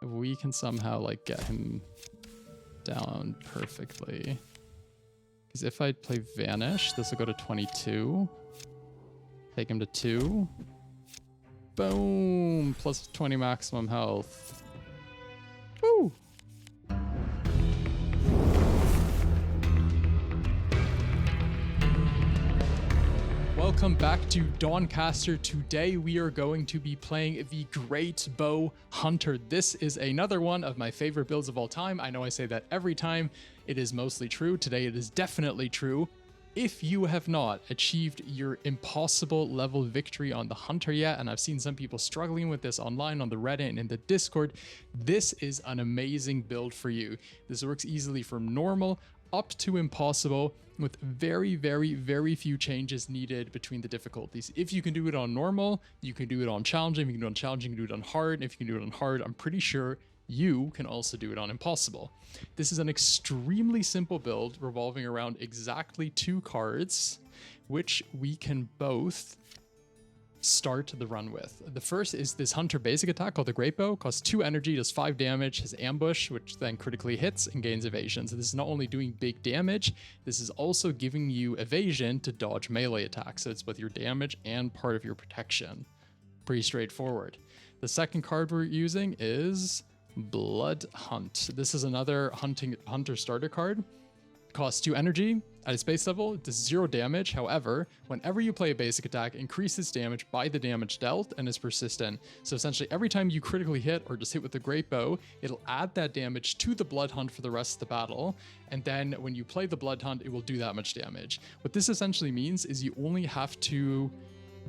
If we can somehow like get him down perfectly. Because if I play Vanish, this will go to 22. Take him to 2. Boom! Plus 20 maximum health. Woo! Welcome back to Dawncaster. Today we are going to be playing the Greatbow Hunter. This is another one of my favorite builds of all time. I know I say that every time. It is mostly true. Today it is definitely true. If you have not achieved your impossible level victory on the Hunter yet, and I've seen some people struggling with this online on the Reddit and in the Discord, this is an amazing build for you. This works easily from normal up to impossible with very, very, very few changes needed between the difficulties. If you can do it on normal, you can do it on challenging. If you can do it on challenging, you can do it on hard. And if you can do it on hard, I'm pretty sure you can also do it on impossible. This is an extremely simple build revolving around exactly 2 cards, which we can both start the run with. The first is this Hunter basic attack called the Greatbow. Costs 2 energy, does 5 damage, has ambush, which then critically hits and gains evasion. So this is not only doing big damage, this is also giving you evasion to dodge melee attacks. So it's both your damage and part of your protection. Pretty straightforward. The second card we're using is Bloodhunt. This is another Hunter starter card. Costs 2 energy. At its base level, it does 0 damage. However, whenever you play a basic attack, increases damage by the damage dealt and is persistent. So essentially, every time you critically hit or just hit with the Greatbow, it'll add that damage to the Bloodhunt for the rest of the battle. And then when you play the Bloodhunt, it will do that much damage. What this essentially means is you only have to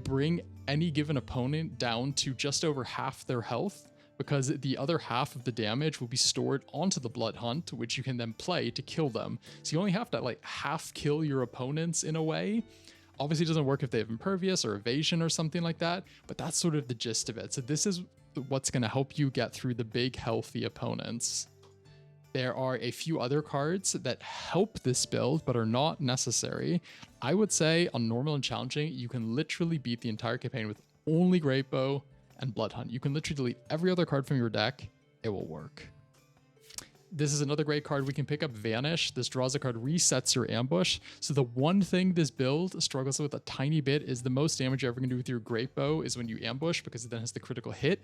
bring any given opponent down to just over half their health, because the other half of the damage will be stored onto the Bloodhunt, which you can then play to kill them. So you only have to like half kill your opponents in a way. Obviously it doesn't work if they have impervious or evasion or something like that, but that's sort of the gist of it. So this is what's going to help you get through the big healthy opponents. There are a few other cards that help this build, but are not necessary. I would say on normal and challenging, you can literally beat the entire campaign with only Greatbow and Bloodhunt. You can literally delete every other card from your deck. It will work. This is another great card. We can pick up Vanish. This draws a card, resets your ambush. So the one thing this build struggles with a tiny bit is the most damage you're ever going to do with your Greatbow is when you ambush, because it then has the critical hit.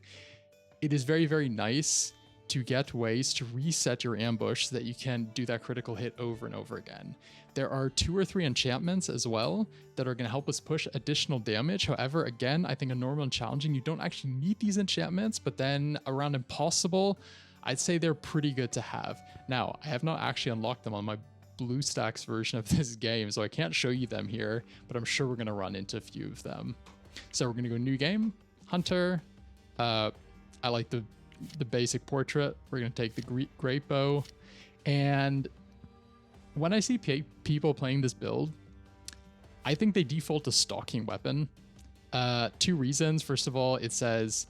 It is very, very nice to get ways to reset your ambush so that you can do that critical hit over and over again. There are 2 or 3 enchantments as well that are going to help us push additional damage. However, again, I think in normal and challenging, you don't actually need these enchantments, but then around impossible, I'd say they're pretty good to have. Now, I have not actually unlocked them on my BlueStacks version of this game, so I can't show you them here, but I'm sure we're going to run into a few of them. So we're going to go new game, Hunter. I like the basic portrait. We're going to take the Greatbow. And when I see people playing this build, I think they default to stalking weapon. 2 reasons. First of all, it says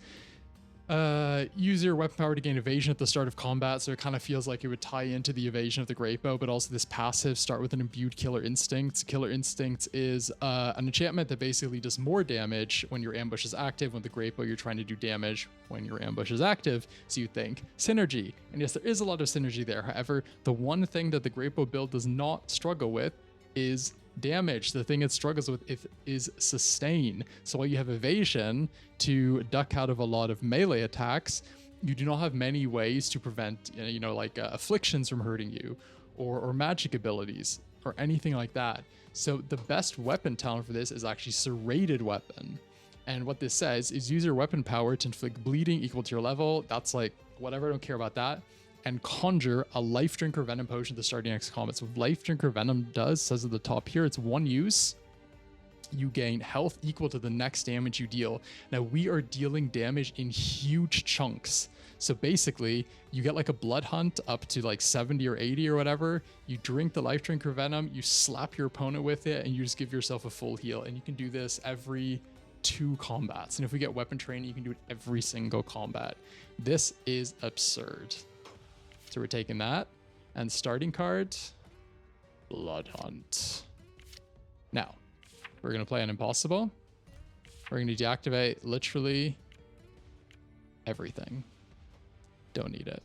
use your weapon power to gain evasion at the start of combat, so it kind of feels like it would tie into the evasion of the Greatbow, but also this passive start with an imbued Killer Instincts. Killer Instincts is an enchantment that basically does more damage when your ambush is active. When the Greatbow, you're trying to do damage when your ambush is active, so you think synergy. And yes, there is a lot of synergy there. However, the one thing that the Greatbow build does not struggle with is damage. The thing it struggles with is sustain. So while you have evasion to duck out of a lot of melee attacks, you do not have many ways to prevent, like afflictions from hurting you, or magic abilities or anything like that. So the best weapon talent for this is actually Serrated weapon. And what this says is use your weapon power to inflict bleeding equal to your level. That's like whatever, I don't care about that. And conjure a Life Drinker Venom potion to start your next combat. So what Life Drinker Venom does, says at the top here, it's 1 use. You gain health equal to the next damage you deal. Now we are dealing damage in huge chunks. So basically you get like a Bloodhunt up to like 70 or 80 or whatever. You drink the Life Drinker Venom, you slap your opponent with it, and you just give yourself a full heal. And you can do this every 2 combats. And if we get weapon training, you can do it every single combat. This is absurd. So we're taking that, and starting card, Bloodhunt. Now, we're going to play an impossible. We're going to deactivate literally everything. Don't need it.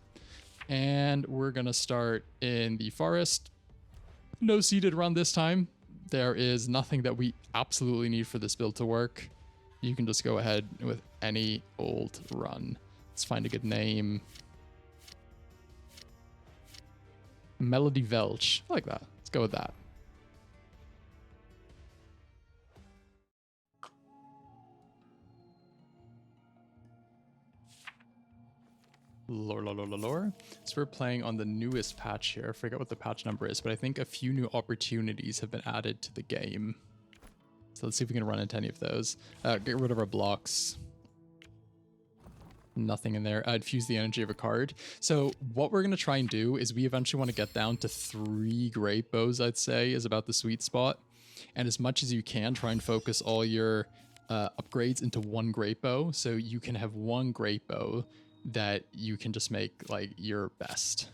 And we're going to start in the forest. No seeded run this time. There is nothing that we absolutely need for this build to work. You can just go ahead with any old run. Let's find a good name. Melody Velch. I like that. Let's go with that. Lore. So we're playing on the newest patch here. I forget what the patch number is, but I think a few new opportunities have been added to the game. So let's see if we can run into any of those. Get rid of our blocks. Nothing in there. Infuse the energy of a card. So what we're going to try and do is we eventually want to get down to 3 Greatbows, I'd say, is about the sweet spot. And as much as you can, try and focus all your upgrades into 1 Greatbow. So you can have 1 Greatbow that you can just make like your best.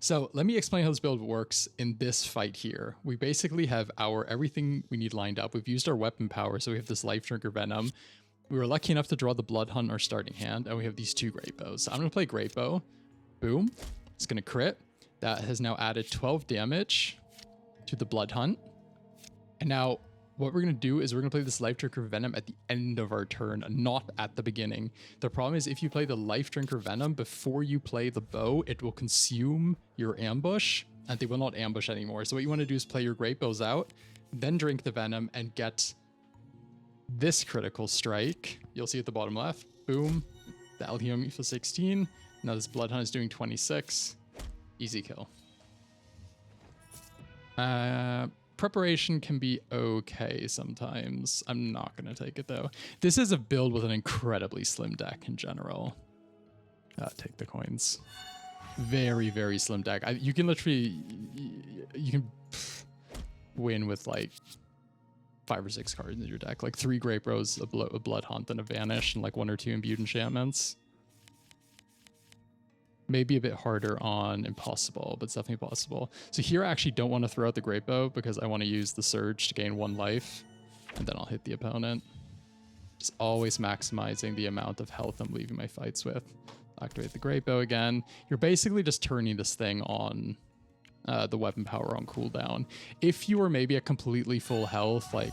So let me explain how this build works in this fight here. We basically have everything we need lined up. We've used our weapon power, so we have this Life Drinker Venom. We were lucky enough to draw the Bloodhunt in our starting hand, and we have these 2 Greatbows. So I'm going to play Greatbow. Boom. It's going to crit. That has now added 12 damage to the Bloodhunt. And now what we're going to do is we're going to play this Life Drinker Venom at the end of our turn, not at the beginning. The problem is if you play the Life Drinker Venom before you play the bow, it will consume your ambush, and they will not ambush anymore. So what you want to do is play your Greatbows out, then drink the Venom, and get this critical strike. You'll see at the bottom left. Boom. That'll heal me for 16. Now this Bloodhunt is doing 26. Easy kill. Preparation can be okay sometimes. I'm not going to take it though. This is a build with an incredibly slim deck in general. Take the coins. Very, very slim deck. You can literally, you can win with like 5 or 6 cards in your deck. Like 3 Greatbows, a Bloodhunt, and a Vanish, and like 1 or 2 imbued enchantments. Maybe a bit harder on Impossible, but it's definitely possible. So here I actually don't want to throw out the Greatbow because I want to use the Surge to gain 1 life, and then I'll hit the opponent. Just always maximizing the amount of health I'm leaving my fights with. Activate the Greatbow again. You're basically just turning this thing on the weapon power on cooldown. If you were maybe at completely full health, like,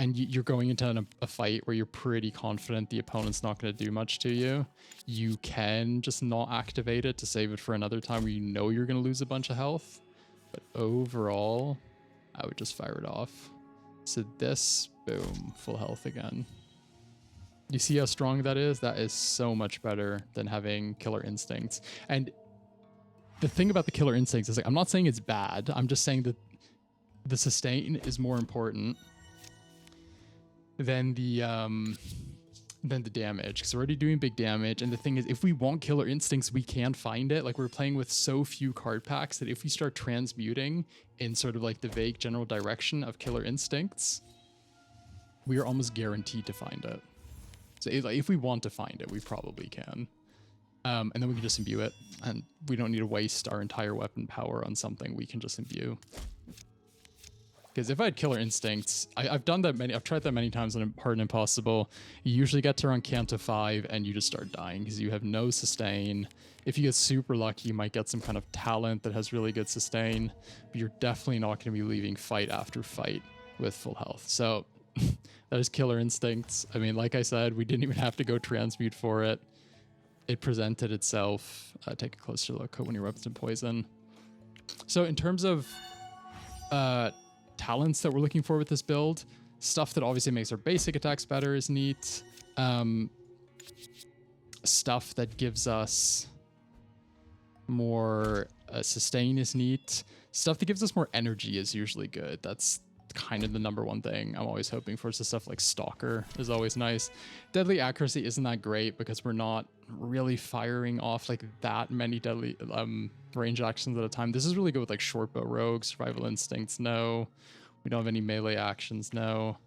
and you're going into a fight where you're pretty confident the opponent's not going to do much to you, you can just not activate it to save it for another time where you know you're going to lose a bunch of health. But overall, I would just fire it off. So this, boom, full health again. You see how strong that is? That is so much better than having Killer Instincts. And the thing about the Killer Instincts is, like, I'm not saying it's bad. I'm just saying that the sustain is more important than the damage, because we're already doing big damage. And the thing is, if we want Killer Instincts, we can find it. Like, we're playing with so few card packs that if we start transmuting in sort of like the vague general direction of Killer Instincts, we are almost guaranteed to find it. So if we want to find it, we probably can. And then we can just imbue it, and we don't need to waste our entire weapon power on something we can just imbue. Because if I had Killer Instincts, I've tried that many times on Hard and Impossible. You usually get to around Canto 5 and you just start dying because you have no sustain. If you get super lucky, you might get some kind of talent that has really good sustain, but you're definitely not going to be leaving fight after fight with full health. So that is Killer Instincts. I mean, like I said, we didn't even have to go transmute for it. It presented itself. Take a closer look when your weapon's in poison. So in terms of talents that we're looking for with this build, stuff that obviously makes our basic attacks better is neat. Stuff that gives us more sustain is neat. Stuff that gives us more energy is usually good. That's kind of the #1 thing I'm always hoping for. So stuff like Stalker is always nice. Deadly Accuracy isn't that great because we're not really firing off like that many deadly range actions at a time. This is really good with like Shortbow Rogue, Survival Instincts, no. We don't have any melee actions, no.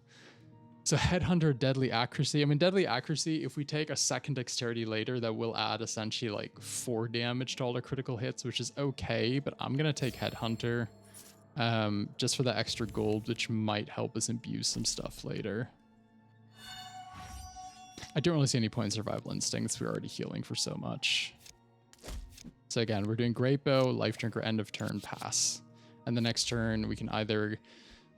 So Headhunter, Deadly Accuracy. I mean, Deadly Accuracy, if we take a 2nd Dexterity later, that will add essentially like 4 damage to all the critical hits, which is okay, but I'm going to take Headhunter. Just for the extra gold, which might help us imbue some stuff later. I don't really see any point in Survival Instincts. We're already healing for so much. So again, we're doing Greatbow, Life Drinker, end of turn, pass. And the next turn, we can either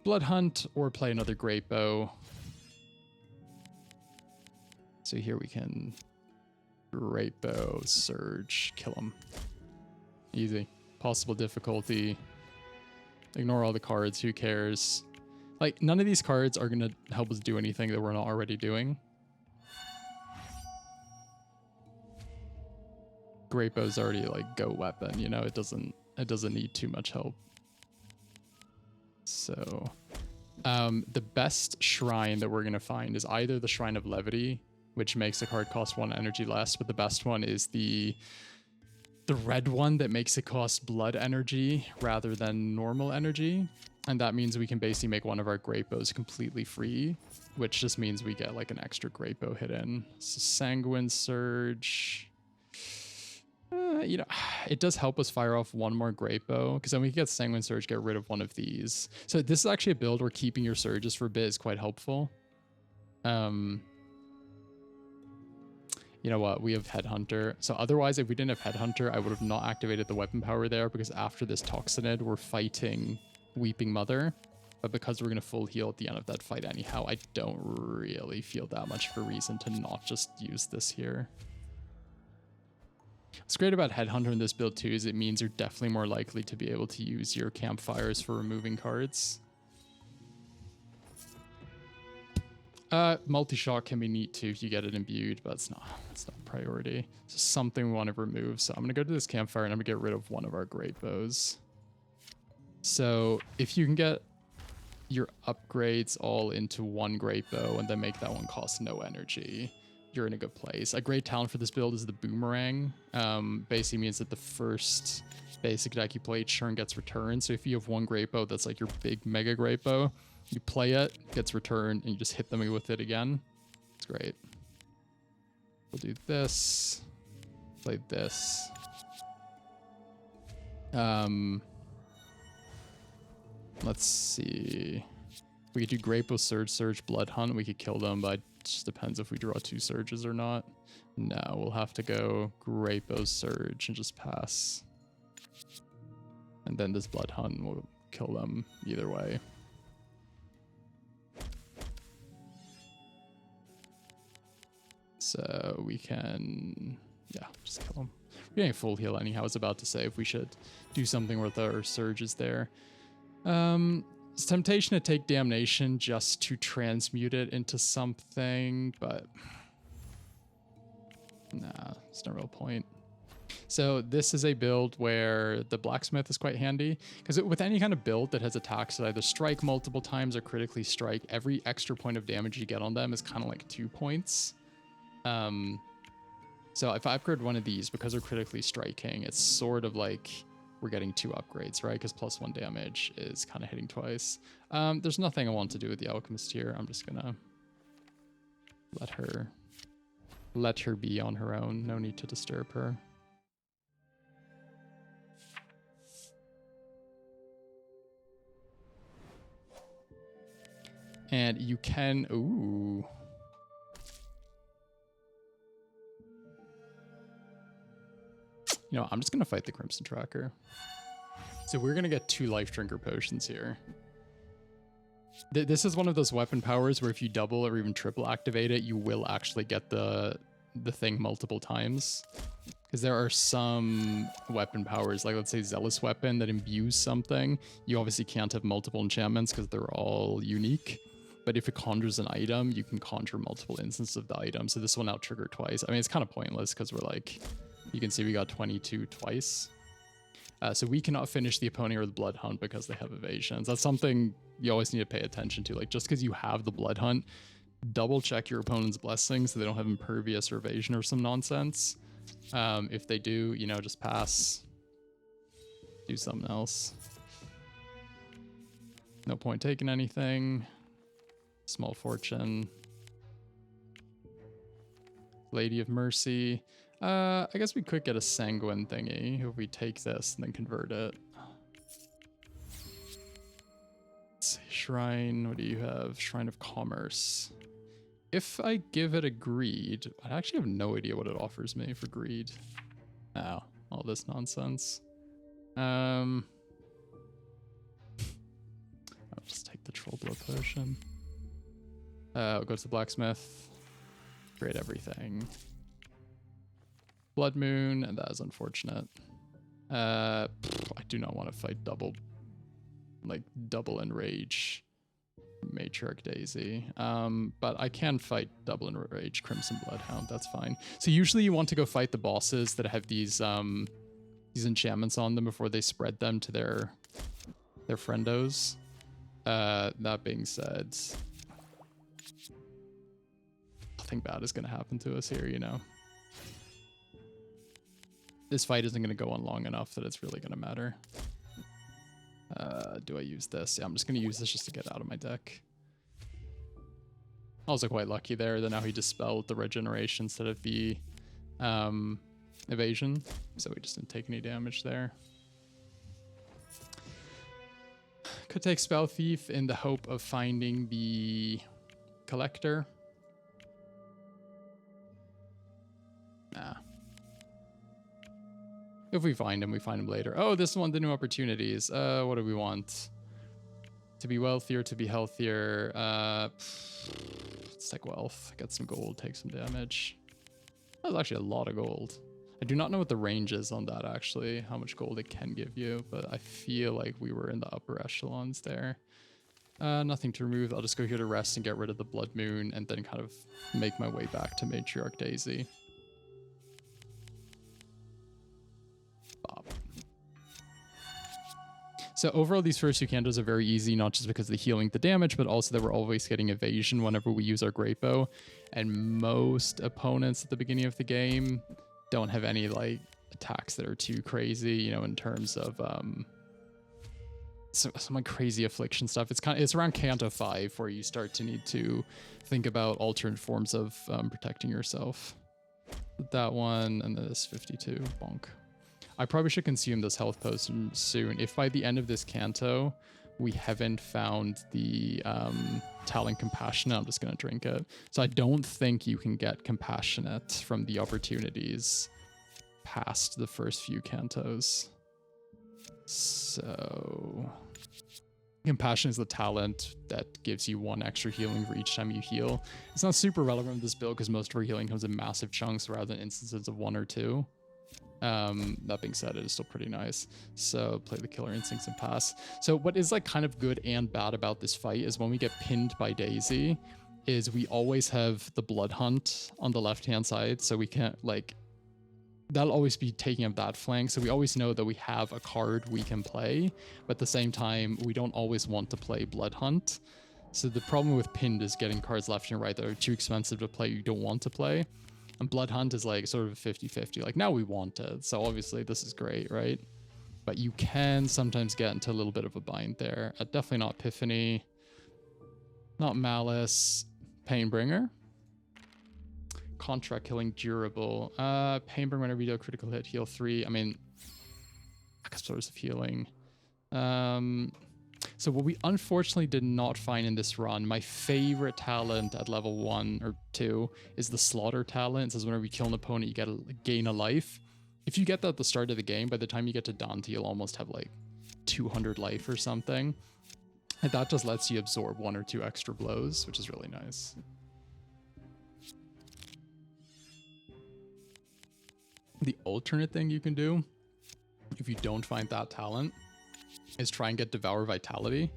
Bloodhunt or play another Greatbow. So here we can Greatbow, Surge, kill him. Easy. Possible difficulty. Ignore all the cards, who cares? Like, none of these cards are going to help us do anything that we're not already doing. Greatbow's already like go weapon, you know, it doesn't need too much help. So the best shrine that we're gonna find is either the Shrine of Levity, which makes the card cost 1 energy less, but the best one is the red one that makes it cost blood energy rather than normal energy. And that means we can basically make one of our Greatbows completely free, which just means we get like an extra Greatbow hit in. So Sanguine Surge. You know, it does help us fire off one more Greatbow, because then we can get Sanguine Surge, get rid of one of these. So this is actually a build where keeping your surges for a bit is quite helpful. You know what? We have Headhunter. So otherwise, if we didn't have Headhunter, I would have not activated the weapon power there, because after this Toxinid, we're fighting Weeping Mother. But because we're going to full heal at the end of that fight anyhow, I don't really feel that much of a reason to not just use this here. What's great about Headhunter in this build too is it means you're definitely more likely to be able to use your campfires for removing cards. Multi-shot can be neat too if you get it imbued, but it's not a priority. It's just something we want to remove. So I'm gonna go to this campfire and I'm gonna get rid of one of our Greatbows. So if you can get your upgrades all into one Greatbow and then make that one cost no energy, you're in a good place. A great talent for this build is the Boomerang. Basically means that the first basic deck you play each turn gets returned. So if you have one Greatbow that's like your big mega Greatbow, you play it, gets returned, and you just hit them with it again. It's great. We'll do this. Play this. Let's see. We could do Greatbow, Surge, Bloodhunt. We could kill them, but it just depends if we draw 2 Surges or not. No, we'll have to go Greatbow, Surge, and just pass. And then this Bloodhunt will kill them either way. So we can, yeah, just kill them. We're getting full heal anyhow. I was about to say if we should do something with our Surges there. It's temptation to take Damnation just to transmute it into something, but nah, there's no real point. So this is a build where the Blacksmith is quite handy, because with any kind of build that has attacks that either strike multiple times or critically strike, every extra point of damage you get on them is kind of like 2 points. So if I upgrade one of these, because they're critically striking, it's sort of like we're getting 2 upgrades, right? Because +1 damage is kind of hitting twice. There's nothing I want to do with the Alchemist here. I'm just gonna let her be on her own. No need to disturb her. And you can, ooh. You know, I'm just gonna fight the Crimson Tracker. So we're gonna get 2 Life Drinker potions here. This is one of those weapon powers where if you double or even triple activate it, you will actually get the thing multiple times. Because there are some weapon powers, like let's say Zealous Weapon, that imbues something. You obviously can't have multiple enchantments because they're all unique. But if it conjures an item, you can conjure multiple instances of the item. So this will now trigger twice. I mean, it's kind of pointless because we're like, you can see we got 22 twice. So we cannot finish the opponent or the Bloodhunt because they have evasions. That's something you always need to pay attention to. Like, just because you have the Bloodhunt, double check your opponent's blessings so they don't have impervious or evasion or some nonsense. If they do, you know, just pass. Do something else. No point taking anything. Small Fortune. Lady of Mercy. I guess we could get a Sanguine thingy if we take this and then convert it. Let's see, Shrine, what do you have? Shrine of Commerce. If I give it a Greed, I actually have no idea what it offers me for Greed. Oh, all this nonsense. I'll just take the Troll Blood Potion. I'll go to the Blacksmith. Create everything. Blood Moon, and that is unfortunate. I do not want to fight double Enrage Matriarch Daisy. But I can fight double Enrage Crimson Bloodhound, that's fine. So usually you want to go fight the bosses that have these enchantments on them before they spread them to their friendos. That being said, nothing bad is going to happen to us here, you know. This fight isn't going to go on long enough that it's really going to matter. Do I use this? Yeah, I'm just going to use this just to get out of my deck. Also quite lucky there that now he dispelled the regeneration instead of the evasion. So we just didn't take any damage there. Could take Spell Thief in the hope of finding the Collector. Nah. If we find him later. Oh, this one, the new opportunities. What do we want? To be wealthier, to be healthier. Let's take wealth. Get some gold, take some damage. That was actually a lot of gold. I do not know what the range is on that, actually. How much gold it can give you. But I feel like we were in the upper echelons there. Nothing to remove. I'll just go here to rest and get rid of the Blood Moon. And then kind of make my way back to Matriarch Daisy. So overall, these first two Cantos are very easy, not just because of the healing the damage, but also that we're always getting evasion whenever we use our Greatbow. And most opponents at the beginning of the game don't have any like attacks that are too crazy, you know, in terms of some like crazy affliction stuff. It's around Canto 5 where you start to need to think about alternate forms of protecting yourself. That one and this 52 bonk. I probably should consume this health potion soon. If by the end of this Canto, we haven't found the Talent Compassionate, I'm just going to drink it. So I don't think you can get Compassionate from the opportunities past the first few Cantos. So Compassion is the talent that gives you 1 extra healing for each time you heal. It's not super relevant in this build because most of our healing comes in massive chunks rather than instances of 1 or 2. That being said, it is still pretty nice. So play the Killer Instincts and pass. So what is like kind of good and bad about this fight is when we get pinned by Daisy is we always have the Bloodhunt on the left hand side, so we can't like that'll always be taking up that flank. So we always know that we have a card we can play, but at the same time we don't always want to play Bloodhunt. So the problem with pinned is getting cards left and right that are too expensive to play you don't want to play. And Bloodhunt is like sort of 50-50. Like now we want it. So obviously this is great, right? But you can sometimes get into a little bit of a bind there. Definitely not Epiphany. Not Malice. Painbringer. Contract Killing Durable. Painbringer whenever you do a critical hit, heal 3. I mean, source of healing. So what we unfortunately did not find in this run, my favorite talent at level 1 or 2 is the Slaughter talent. It says whenever you kill an opponent, you get gain a life. If you get that at the start of the game, by the time you get to Dante, you'll almost have like 200 life or something. And that just lets you absorb 1 or 2 extra blows, which is really nice. The alternate thing you can do, if you don't find that talent, is try and get Devour Vitality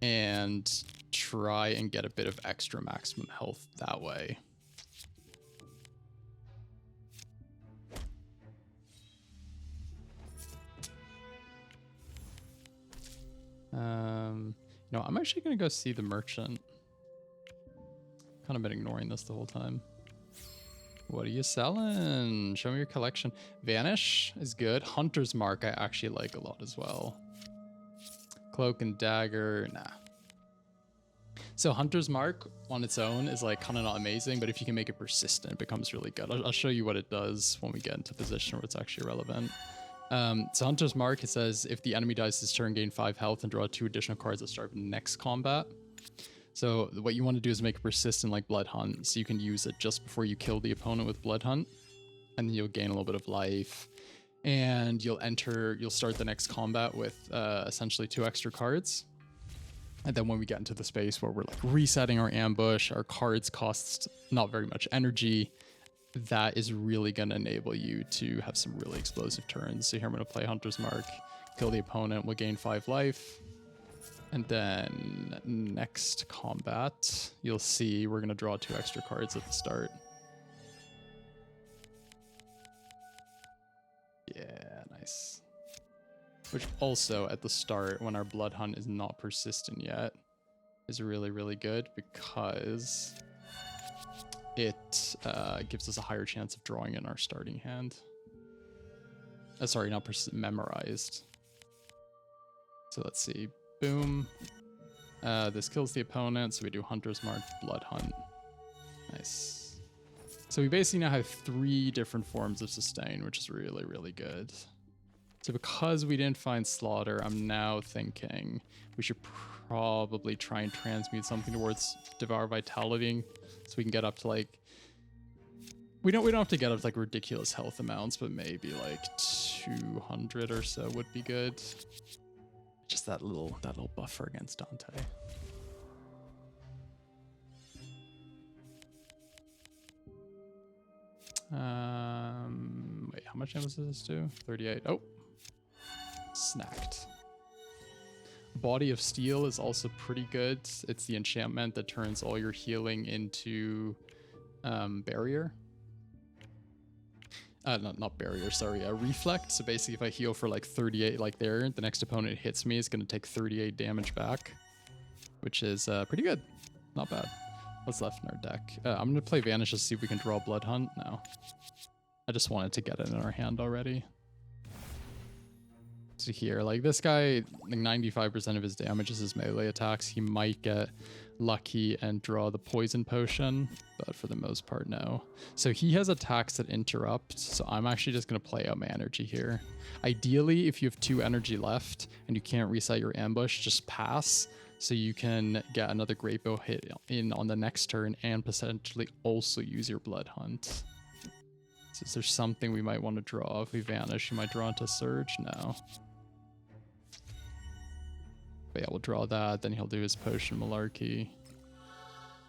and try and get a bit of extra maximum health that way. No, I'm actually gonna go see the merchant. Kind of been ignoring this the whole time. What are you selling? Show me your collection. Vanish is good. Hunter's Mark I actually like a lot as well. Cloak and Dagger, nah. So Hunter's Mark on its own is like kind of not amazing, but if you can make it persistent, it becomes really good. I'll show you what it does when we get into a position where it's actually relevant. So Hunter's Mark, it says if the enemy dies this turn, gain 5 health and draw 2 additional cards at the start of next combat. So what you want to do is make it persistent like Bloodhunt, so you can use it just before you kill the opponent with Bloodhunt, and then you'll gain a little bit of life. and you'll start the next combat with essentially 2 extra cards. And then when we get into the space where we're like resetting our ambush, our cards cost not very much energy, that is really going to enable you to have some really explosive turns. So here I'm going to play Hunter's Mark, kill the opponent, we'll gain 5 life. And then next combat, you'll see we're going to draw 2 extra cards at the start. Yeah, nice. Which also at the start, when our Bloodhunt is not persistent yet, is really, really good because it gives us a higher chance of drawing in our starting hand. Sorry, not memorized. So let's see. Boom. This kills the opponent, so we do Hunter's Mark, Bloodhunt. Nice. So we basically now have 3 different forms of sustain, which is really, really good. So because we didn't find Slaughter, I'm now thinking we should probably try and transmute something towards Devour Vitality, so we can get up to like... We don't have to get up to like ridiculous health amounts, but maybe like 200 or so would be good. Just that little buffer against Dante. Wait, how much damage does this do? 38. Oh, snacked. Body of Steel is also pretty good. It's the enchantment that turns all your healing into barrier. Not barrier, sorry, reflect. So basically if I heal for like 38 like there, the next opponent hits me, it's going to take 38 damage back, which is pretty good. Not bad. What's left in our deck? I'm going to play Vanish to see if we can draw Bloodhunt. No. I just wanted to get it in our hand already. So here, like this guy, like 95% of his damage is his melee attacks. He might get lucky and draw the poison potion, but for the most part, no. So he has attacks that interrupt, so I'm actually just going to play out my energy here. Ideally, if you have 2 energy left and you can't reset your ambush, just pass, so you can get another Greatbow hit in on the next turn and potentially also use your Bloodhunt. So is there something we might want to draw? If we Vanish, you might draw into Surge? No. But yeah, we'll draw that, then he'll do his potion malarkey.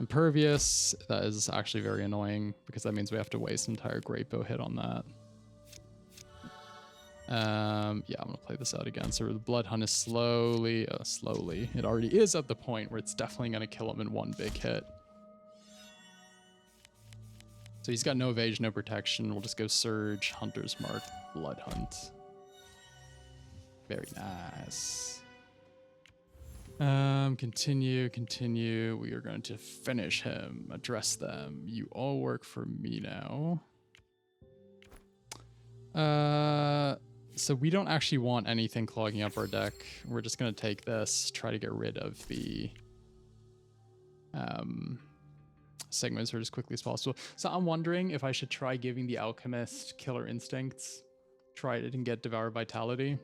Impervious, that is actually very annoying because that means we have to waste an entire Greatbow hit on that. Yeah, I'm gonna play this out again. So the Bloodhunt is slowly, it already is at the point where it's definitely gonna kill him in 1 big hit. So he's got no evasion, no protection. We'll just go Surge, Hunter's Mark, Bloodhunt. Very nice. Continue. We are going to finish him, address them. You all work for me now. So we don't actually want anything clogging up our deck. We're just going to take this, try to get rid of the segments here as quickly as possible. So I'm wondering if I should try giving the Alchemist Killer Instincts. Try it and get Devour Vitality.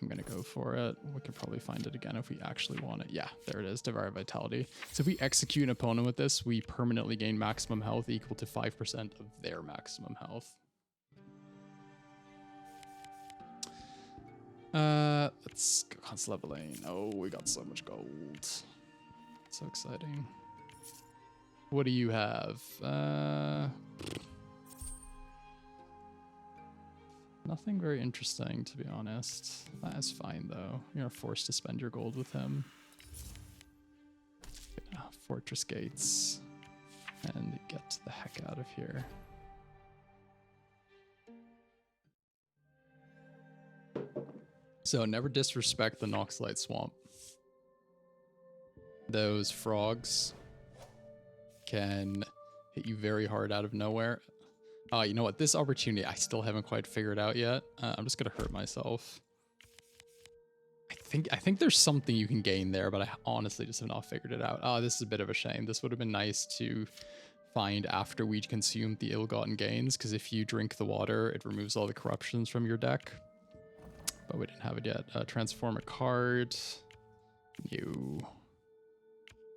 I'm going to go for it. We can probably find it again if we actually want it. Yeah, there it is, Devour Vitality. So if we execute an opponent with this, we permanently gain maximum health equal to 5% of their maximum health. Let's go constant leveling. Oh, we got so much gold. So exciting. What do you have? Nothing very interesting, to be honest. That is fine, though. You're forced to spend your gold with him. Yeah, Fortress Gates. And get the heck out of here. So, never disrespect the Noxlite Swamp. Those frogs can hit you very hard out of nowhere. You know what? This opportunity I still haven't quite figured out yet. I'm just gonna hurt myself. I think there's something you can gain there, but I honestly just have not figured it out. Oh, this is a bit of a shame. This would have been nice to find after we consumed the ill-gotten gains, because if you drink the water, it removes all the corruptions from your deck. But we didn't have it yet. Transform a card. New.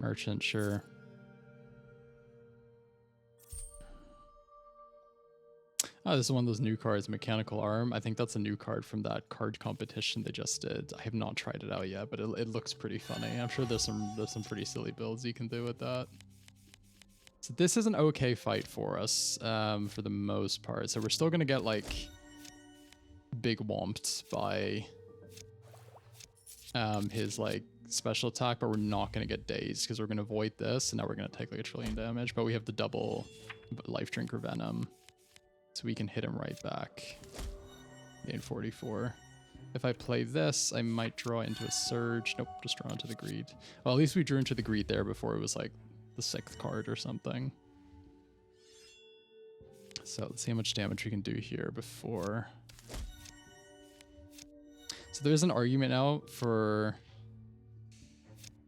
Merchant, sure. Oh, this is one of those new cards, Mechanical Arm. I think that's a new card from that card competition they just did. I have not tried it out yet, but it looks pretty funny. I'm sure there's some pretty silly builds you can do with that. So this is an okay fight for us, for the most part. So we're still gonna get like big whomped by his like special attack, but we're not gonna get dazed because we're gonna avoid this, and now we're gonna take like 1 trillion damage. But we have the double life drinker venom, so we can hit him right back. Gain 44. If I play this, I might draw into a surge. Nope, just draw into the greed. Well, at least we drew into the greed there before it was like the 6th card or something. So let's see how much damage we can do here before. So there's an argument now for...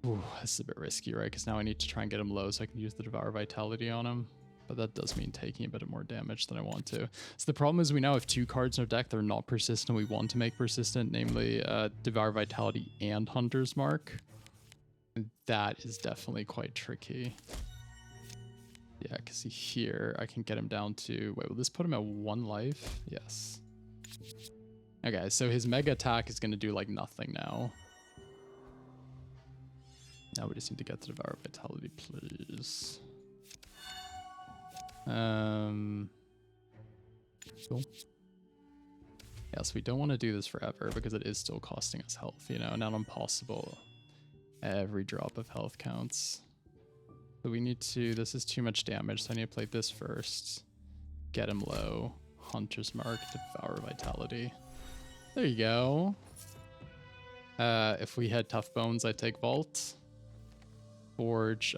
Ooh, this is a bit risky, right? Because now I need to try and get him low so I can use the Devour Vitality on him. But that does mean taking a bit more damage than I want to. So the problem is we now have 2 cards in our deck that are not persistent we want to make persistent, namely Devour Vitality and Hunter's Mark. And that is definitely quite tricky. Yeah, because here I can get him down to... Wait, will this put him at 1 life? Yes. Okay, so his mega attack is going to do like nothing now. Now we just need to get to Devour Vitality, please. Cool. Yes, we don't want to do this forever because it is still costing us health, you know, not impossible. Every drop of health counts. So we need to, this is too much damage, so I need to play this first. Get him low. Hunter's Mark, Devour Vitality. There you go. If we had Tough Bones, I'd take Vault. Forge,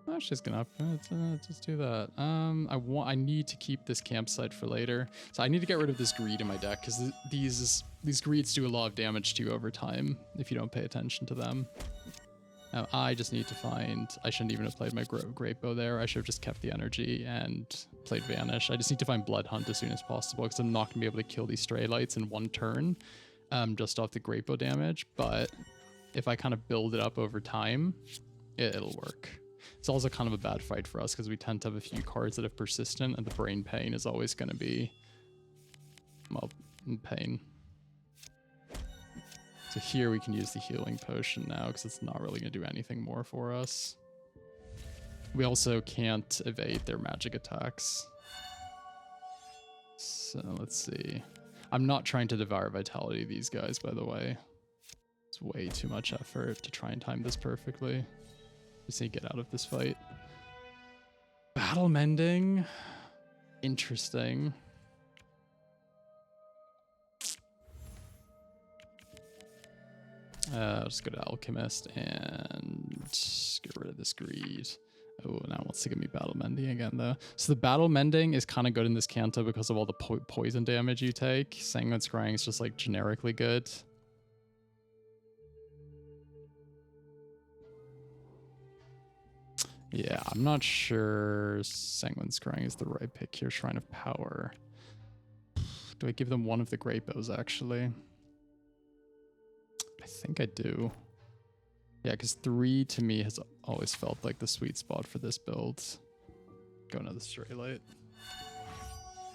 actually just gonna just do that. I need to keep this campsite for later. So I need to get rid of this greed in my deck because these greeds do a lot of damage to you over time if you don't pay attention to them. Now I just need to find, I shouldn't even have played my Greatbow there. I should have just kept the energy and played Vanish. I just need to find Bloodhunt as soon as possible because I'm not gonna be able to kill these stray lights in 1 turn, just off the Greatbow damage. But if I kind of build it up over time, it'll work. It's also kind of a bad fight for us because we tend to have a few cards that have persistent, and the brain pain is always going to be, well, in pain. So here we can use the healing potion now because it's not really going to do anything more for us. We also can't evade their magic attacks. So let's see. I'm not trying to Devour Vitality these guys, by the way. It's way too much effort to try and time this perfectly. Just need to get out of this fight. Battle Mending. Interesting. I'll just go to Alchemist and get rid of this greed. Oh, now it wants to give me Battle Mending again, though. So the Battle Mending is kind of good in this Canto because of all the poison damage you take. Sanguine Scrying is just like generically good. Yeah, I'm not sure Sanguine Scrying is the right pick here. Shrine of Power. Do I give them one of the Greatbows, actually? I think I do. Yeah, because 3 to me has always felt like the sweet spot for this build. Go another Stray Light.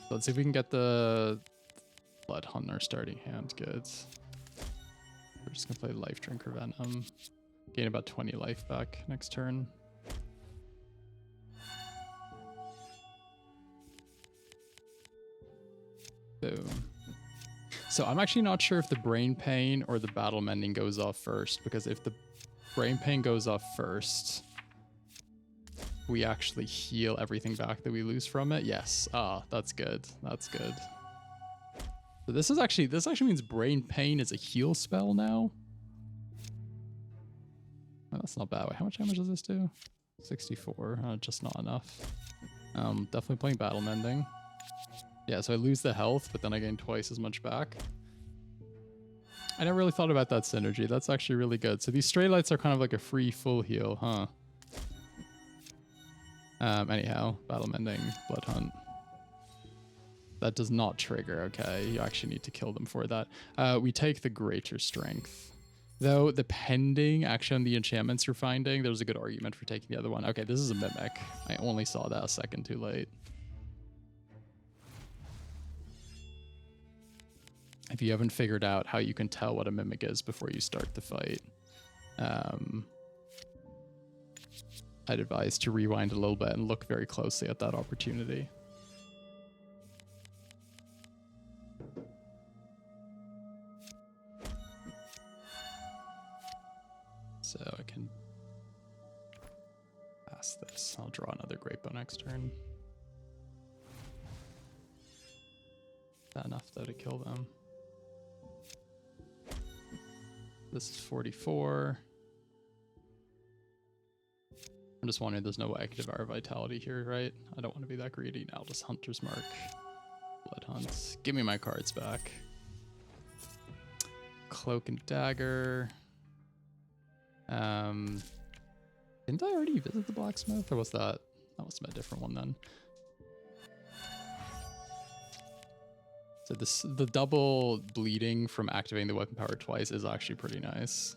So let's see if we can get the Bloodhunt in our starting hand. Good. We're just going to play Life Drinker Venom. Gain about 20 life back next turn. Boom. So I'm actually not sure if the Brain Pain or the Battle Mending goes off first, because if the Brain Pain goes off first, we actually heal everything back that we lose from it. Yes. Ah, that's good. That's good. So this actually means Brain Pain is a heal spell now. Oh, that's not bad. Wait, how much damage does this do? 64. Just not enough. Definitely playing Battle Mending. Yeah, so I lose the health, but then I gain twice as much back. I never really thought about that synergy. That's actually really good. So these Stray Lights are kind of like a free full heal, huh? Anyhow, Battle Mending, Bloodhunt. That does not trigger, okay. You actually need to kill them for that. We take the Greater Strength. Though, depending actually on the enchantments you're finding, there's a good argument for taking the other one. Okay, this is a Mimic. I only saw that a second too late. if you haven't figured out how you can tell what a mimic is before you start the fight, I'd advise to rewind a little bit and look very closely at that opportunity. So I can pass this. I'll draw another Greatbow next turn. Is that enough though to kill them? This is 44. I'm just wondering, there's no way I could Devour Vitality here, right? I don't want to be that greedy. Now just Hunter's Mark. Bloodhunt. Give me my cards back. Cloak and Dagger. Didn't I already visit the blacksmith, or was that? That must have been a different one then. So the double bleeding from activating the weapon power twice is actually pretty nice.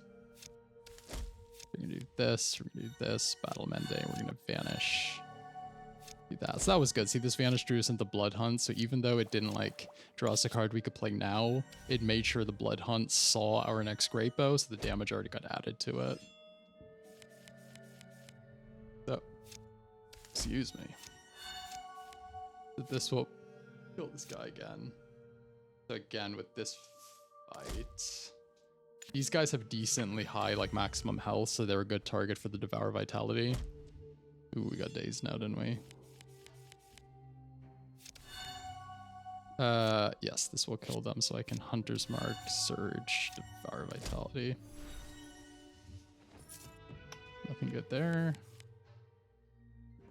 We're gonna do this, we're gonna do this, battle mending, we're gonna vanish. Do that. So that was good. See, this vanish drew us into Bloodhunt, so even though it didn't like draw us a card we could play now, it made sure the Bloodhunt saw our next Greatbow, so the damage already got added to it. So, excuse me. So this will kill this guy again. So again, with this fight, these guys have decently high, like, maximum health, so they're a good target for the Devour Vitality. Ooh, we got dazed now, didn't we? Yes, this will kill them, so I can Hunter's Mark, Surge, Devour Vitality. Nothing good there.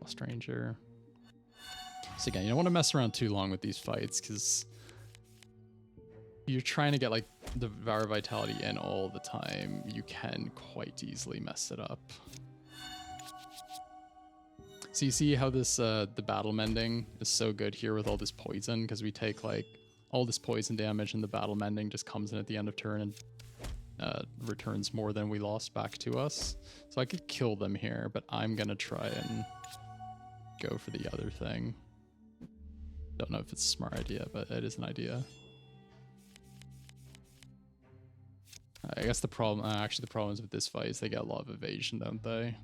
Lost Ranger. So again, you don't want to mess around too long with these fights, because you're trying to get like the Devour Vitality in all the time. You can quite easily mess it up. So you see how this the battle mending is so good here with all this poison, because we take like all this poison damage and the battle mending just comes in at the end of turn and returns more than we lost back to us. So I could kill them here, but I'm gonna try and go for the other thing. Don't know if it's a smart idea, but it is an idea. I guess the problem, actually the problem is with this fight is they get a lot of evasion, don't they?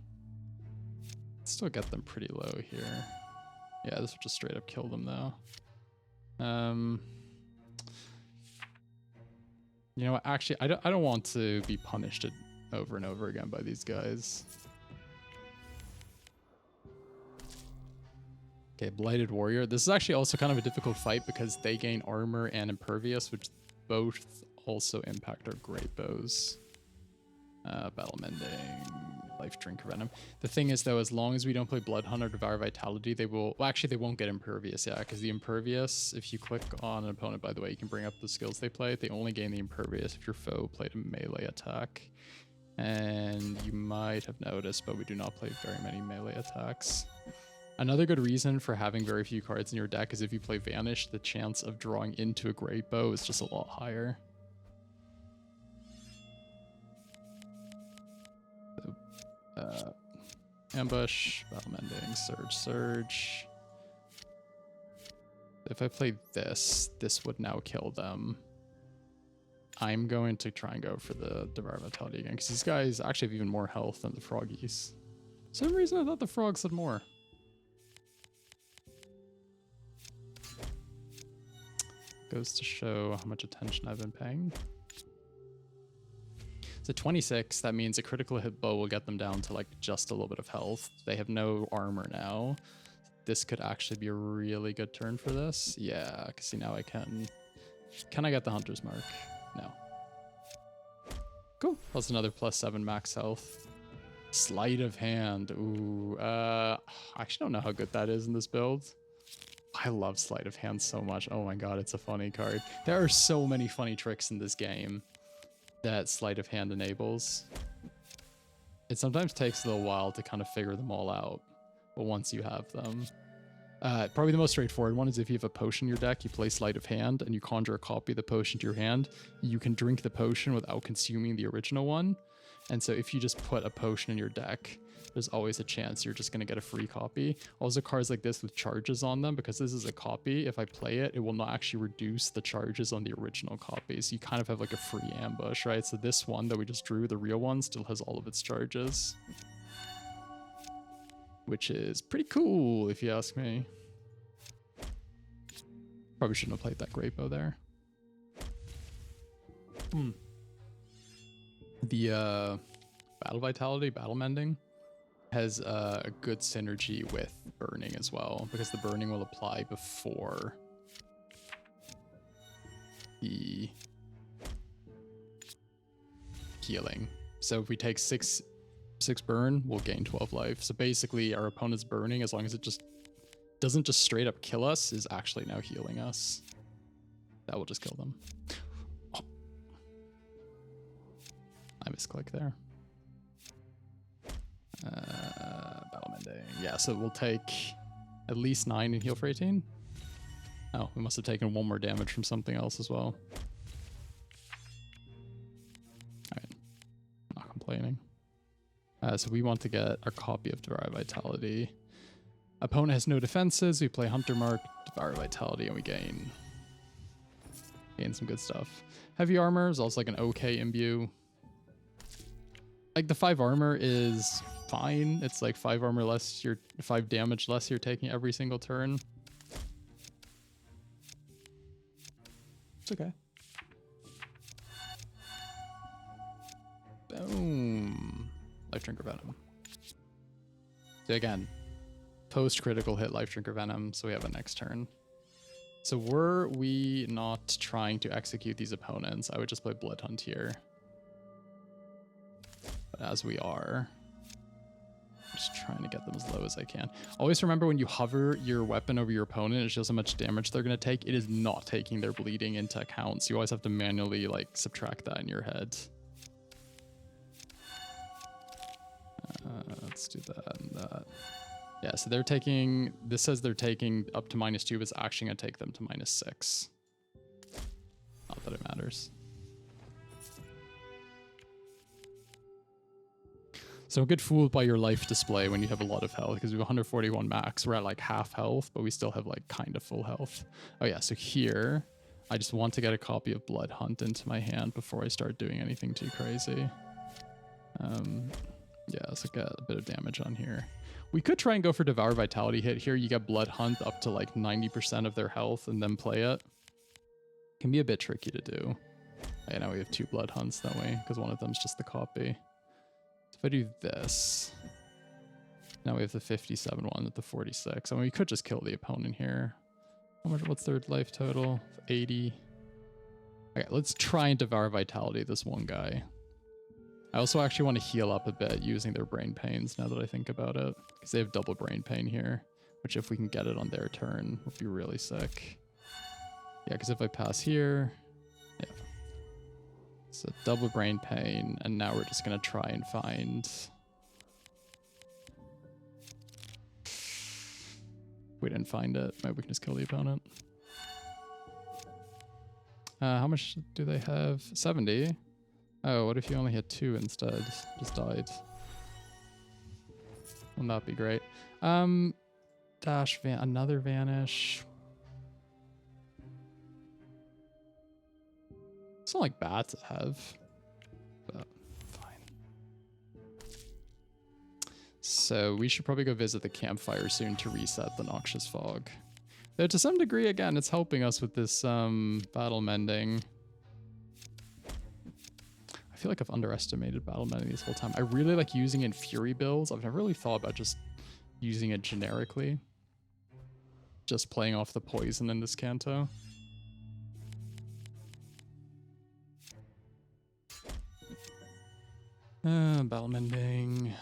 Still get them pretty low here. Yeah, this will just straight up kill them though. You know what, actually I don't want to be punished over and over again by these guys. Okay, Blighted Warrior. This is actually also kind of a difficult fight because they gain armor and impervious, which both also impact our Greatbows. Battle Mending, Life Drink, Venom. The thing is though, as long as we don't play Bloodhunt or Devour Vitality, they will, well actually they won't get impervious, yeah, because the impervious, if you click on an opponent, by the way, you can bring up the skills they play, they only gain the impervious if your foe played a melee attack. And you might have noticed, but we do not play very many melee attacks. Another good reason for having very few cards in your deck is if you play Vanish, the chance of drawing into a Greatbow is just a lot higher. So, ambush, battle mending, surge. If I play this, this would now kill them. I'm going to try and go for the Devour Vitality again, because these guys actually have even more health than the froggies. For some reason I thought the frogs had more. Goes to show how much attention I've been paying. So 26, that means a critical hit bow will get them down to like just a little bit of health. They have no armor now. This could actually be a really good turn for this. Yeah, because see now I can I get the Hunter's Mark? No. Cool, that's another +7 max health. Sleight of Hand, ooh. I actually don't know how good that is in this build. I love Sleight of Hand so much. Oh my god, it's a funny card. There are so many funny tricks in this game that Sleight of Hand enables. It sometimes takes a little while to kind of figure them all out, but once you have them. Probably the most straightforward one is if you have a potion in your deck, you play Sleight of Hand and you conjure a copy of the potion to your hand, you can drink the potion without consuming the original one. And so if you just put a potion in your deck, there's always a chance you're just going to get a free copy. Also, cards like this with charges on them, because this is a copy, if I play it, it will not actually reduce the charges on the original copy. So you kind of have like a free ambush, right? So this one that we just drew, the real one, still has all of its charges, which is pretty cool if you ask me. Probably shouldn't have played that Greatbow there. The Battle Vitality, Battle Mending, has a good synergy with Burning as well, because the Burning will apply before the healing. So if we take 6 burn, we'll gain 12 life. So basically our opponent's burning, as long as it just doesn't just straight up kill us, is actually now healing us. That will just kill them. Oh. I misclicked there. Battle Mending. Yeah, so we'll take at least 9 and heal for 18. Oh, we must have taken 1 more damage from something else as well. Alright. Not complaining. So we want to get our copy of Devour Vitality. Opponent has no defenses. We play Hunter Mark, Devour Vitality, and we gain some good stuff. Heavy armor is also like an okay imbue. Like the 5 armor is fine. It's like 5 armor less, 5 damage less you're taking every single turn. It's okay. Boom. Life Drinker Venom. So again, post critical hit Life Drinker Venom, so we have a next turn. So were we not trying to execute these opponents, I would just play Bloodhunt here. But as we are, just trying to get them as low as I can. Always remember, when you hover your weapon over your opponent, it shows how much damage they're going to take. It is not taking their bleeding into account, so you always have to manually like subtract that in your head. Let's do that and that. Yeah, so they're taking, this says they're taking up to -2, but it's actually going to take them to -6. Not that it matters. So get fooled by your life display when you have a lot of health, because we have 141 max. We're at like half health, but we still have like kind of full health. Oh yeah, so here, I just want to get a copy of Bloodhunt into my hand before I start doing anything too crazy. Yeah, let's get a bit of damage on here. We could try and go for Devour Vitality hit here. You get Bloodhunt up to like 90% of their health and then play it. Can be a bit tricky to do. Yeah, now we have 2 Bloodhunts that way, because one of them's just the copy. So if I do this, now we have the 57 one with the 46. I mean, we could just kill the opponent here. How much? What's their life total? 80. Okay, let's try and Devour Vitality this one guy. I also actually want to heal up a bit using their brain pains now that I think about it, because they have double brain pain here, which if we can get it on their turn would be really sick. Yeah, because if I pass here, yeah. So double brain pain, and now we're just going to try and find... We didn't find it. Maybe we can just kill the opponent. How much do they have? 70. Oh, what if you only had 2 instead? Just died. Wouldn't that be great? Another Vanish. It's not like bad to have, but fine. So we should probably go visit the campfire soon to reset the Noxious Fog. Though to some degree, again, it's helping us with this battle mending. I feel like I've underestimated battle mending this whole time. I really like using it in Fury builds. I've never really thought about just using it generically. Just playing off the poison in this Canto. Battle mending.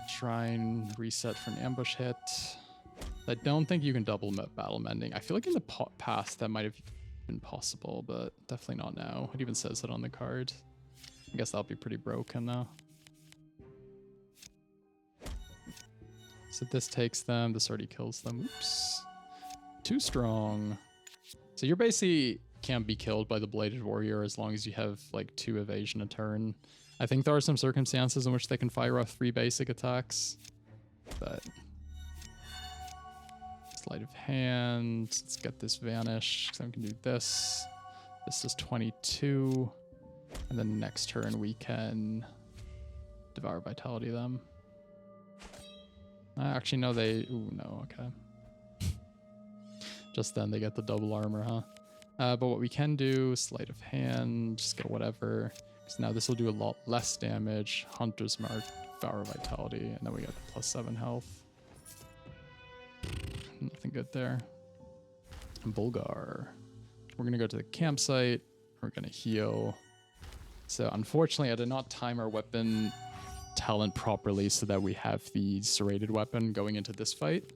Shrine, reset for an ambush hit. I don't think you can double battle mending. I feel like in the past that might have been possible, but definitely not now. It even says it on the card. I guess that'll be pretty broken though. So this takes them, this already kills them. Oops. Too strong. So you're basically can't be killed by the Bladed Warrior as long as you have like 2 evasion a turn. I think there are some circumstances in which they can fire off 3 basic attacks, but sleight of hand. Let's get this Vanish, so we can do this. This is 22, and then next turn we can Devour Vitality them. Actually, no, they... Ooh, no, okay. Just then they get the double armor, huh? But what we can do, sleight of hand, just get whatever. Because now this will do a lot less damage. Hunter's Mark, Devour Vitality, and then we get +7 health. Nothing good there. And Bulgar. We're going to go to the campsite. We're going to heal. So unfortunately, I did not time our weapon talent properly so that we have the serrated weapon going into this fight.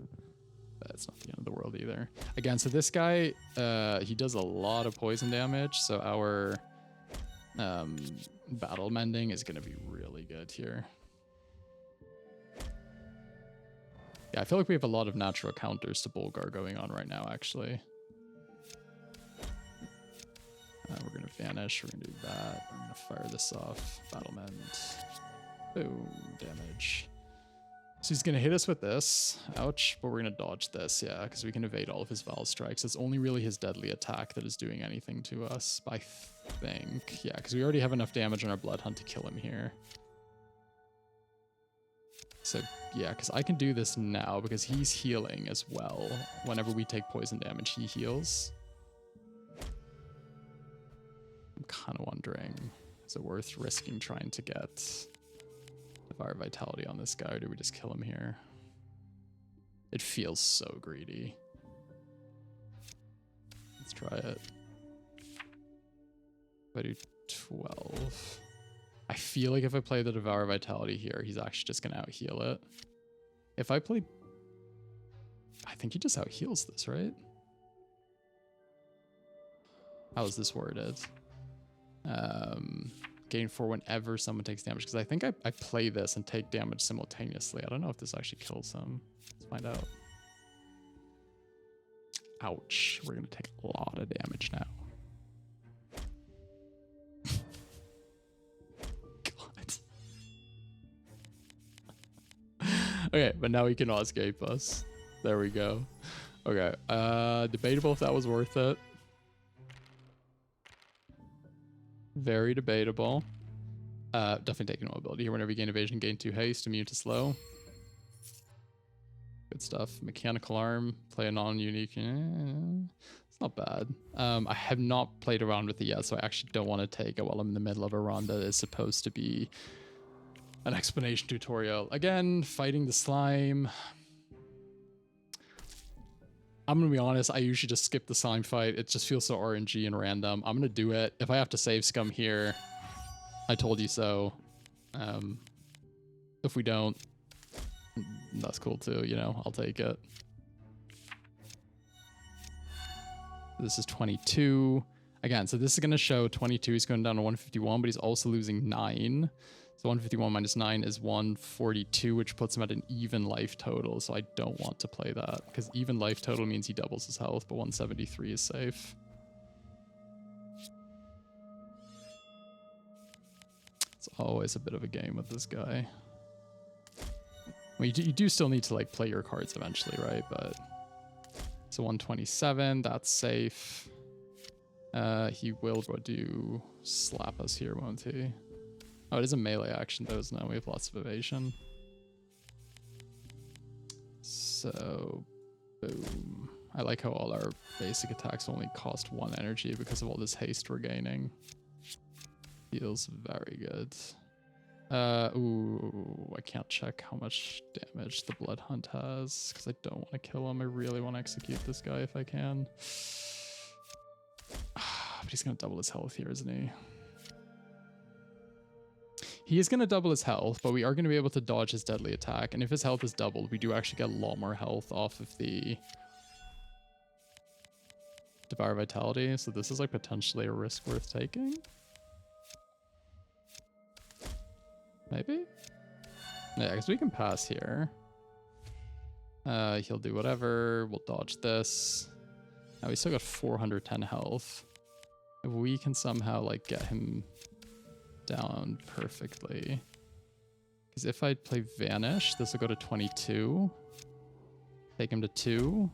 But it's not the end of the world either. Again, so this guy, he does a lot of poison damage. So our battle mending is going to be really good here. Yeah, I feel like we have a lot of natural counters to Bulgar going on right now, actually. We're going to Vanish. We're going to do that. We're going to fire this off. Battle mend. Boom. Damage. So he's going to hit us with this. Ouch. But we're going to dodge this, yeah, because we can evade all of his Val strikes. It's only really his deadly attack that is doing anything to us, I think. Yeah, because we already have enough damage on our Bloodhunt to kill him here. So, yeah, because I can do this now because he's healing as well. Whenever we take poison damage, he heals. I'm kind of wondering, is it worth risking trying to get Devour Vitality on this guy, or do we just kill him here? It feels so greedy. Let's try it. If I do 12... I feel like if I play the Devour Vitality here, he's actually just going to out-heal it. If I play... I think he just out-heals this, right? How is this worded? Gain 4 whenever someone takes damage. Because I think I play this and take damage simultaneously. I don't know if this actually kills him. Let's find out. Ouch. We're going to take a lot of damage now. Okay, but now he cannot escape us. There we go. Okay, debatable if that was worth it. Very debatable. Definitely taking no ability here. Whenever you gain evasion, gain 2 haste, immune to slow. Good stuff. Mechanical arm, play a non-unique. It's not bad. I have not played around with it yet, so I actually don't want to take it while I'm in the middle of a run that is supposed to be an explanation tutorial. Again, fighting the slime. I'm gonna be honest, I usually just skip the slime fight. It just feels so RNG and random. I'm gonna do it. If I have to save scum here, I told you so. If we don't, that's cool too, you know, I'll take it. This is 22. Again, so this is gonna show 22, he's going down to 151, but he's also losing 9. So 151 minus 9 is 142, which puts him at an even life total. So I don't want to play that because even life total means he doubles his health, but 173 is safe. It's always a bit of a game with this guy. Well, you do still need to like play your cards eventually, right? But so 127, that's safe. He will do slap us here, won't he? Oh, it is a melee action though, isn't it? We have lots of evasion. So, boom. I like how all our basic attacks only cost 1 energy because of all this haste we're gaining. Feels very good. Ooh, I can't check how much damage the Bloodhunt has because I don't want to kill him. I really want to execute this guy if I can. But he's going to double his health here, isn't he? He is going to double his health, but we are going to be able to dodge his deadly attack. And if his health is doubled, we do actually get a lot more health off of the Devour Vitality. So this is like potentially a risk worth taking. Maybe? Yeah, because we can pass here. He'll do whatever. We'll dodge this. Now we still got 410 health. If we can somehow like get him down perfectly. Because if I play Vanish, this will go to 22. Take him to 2.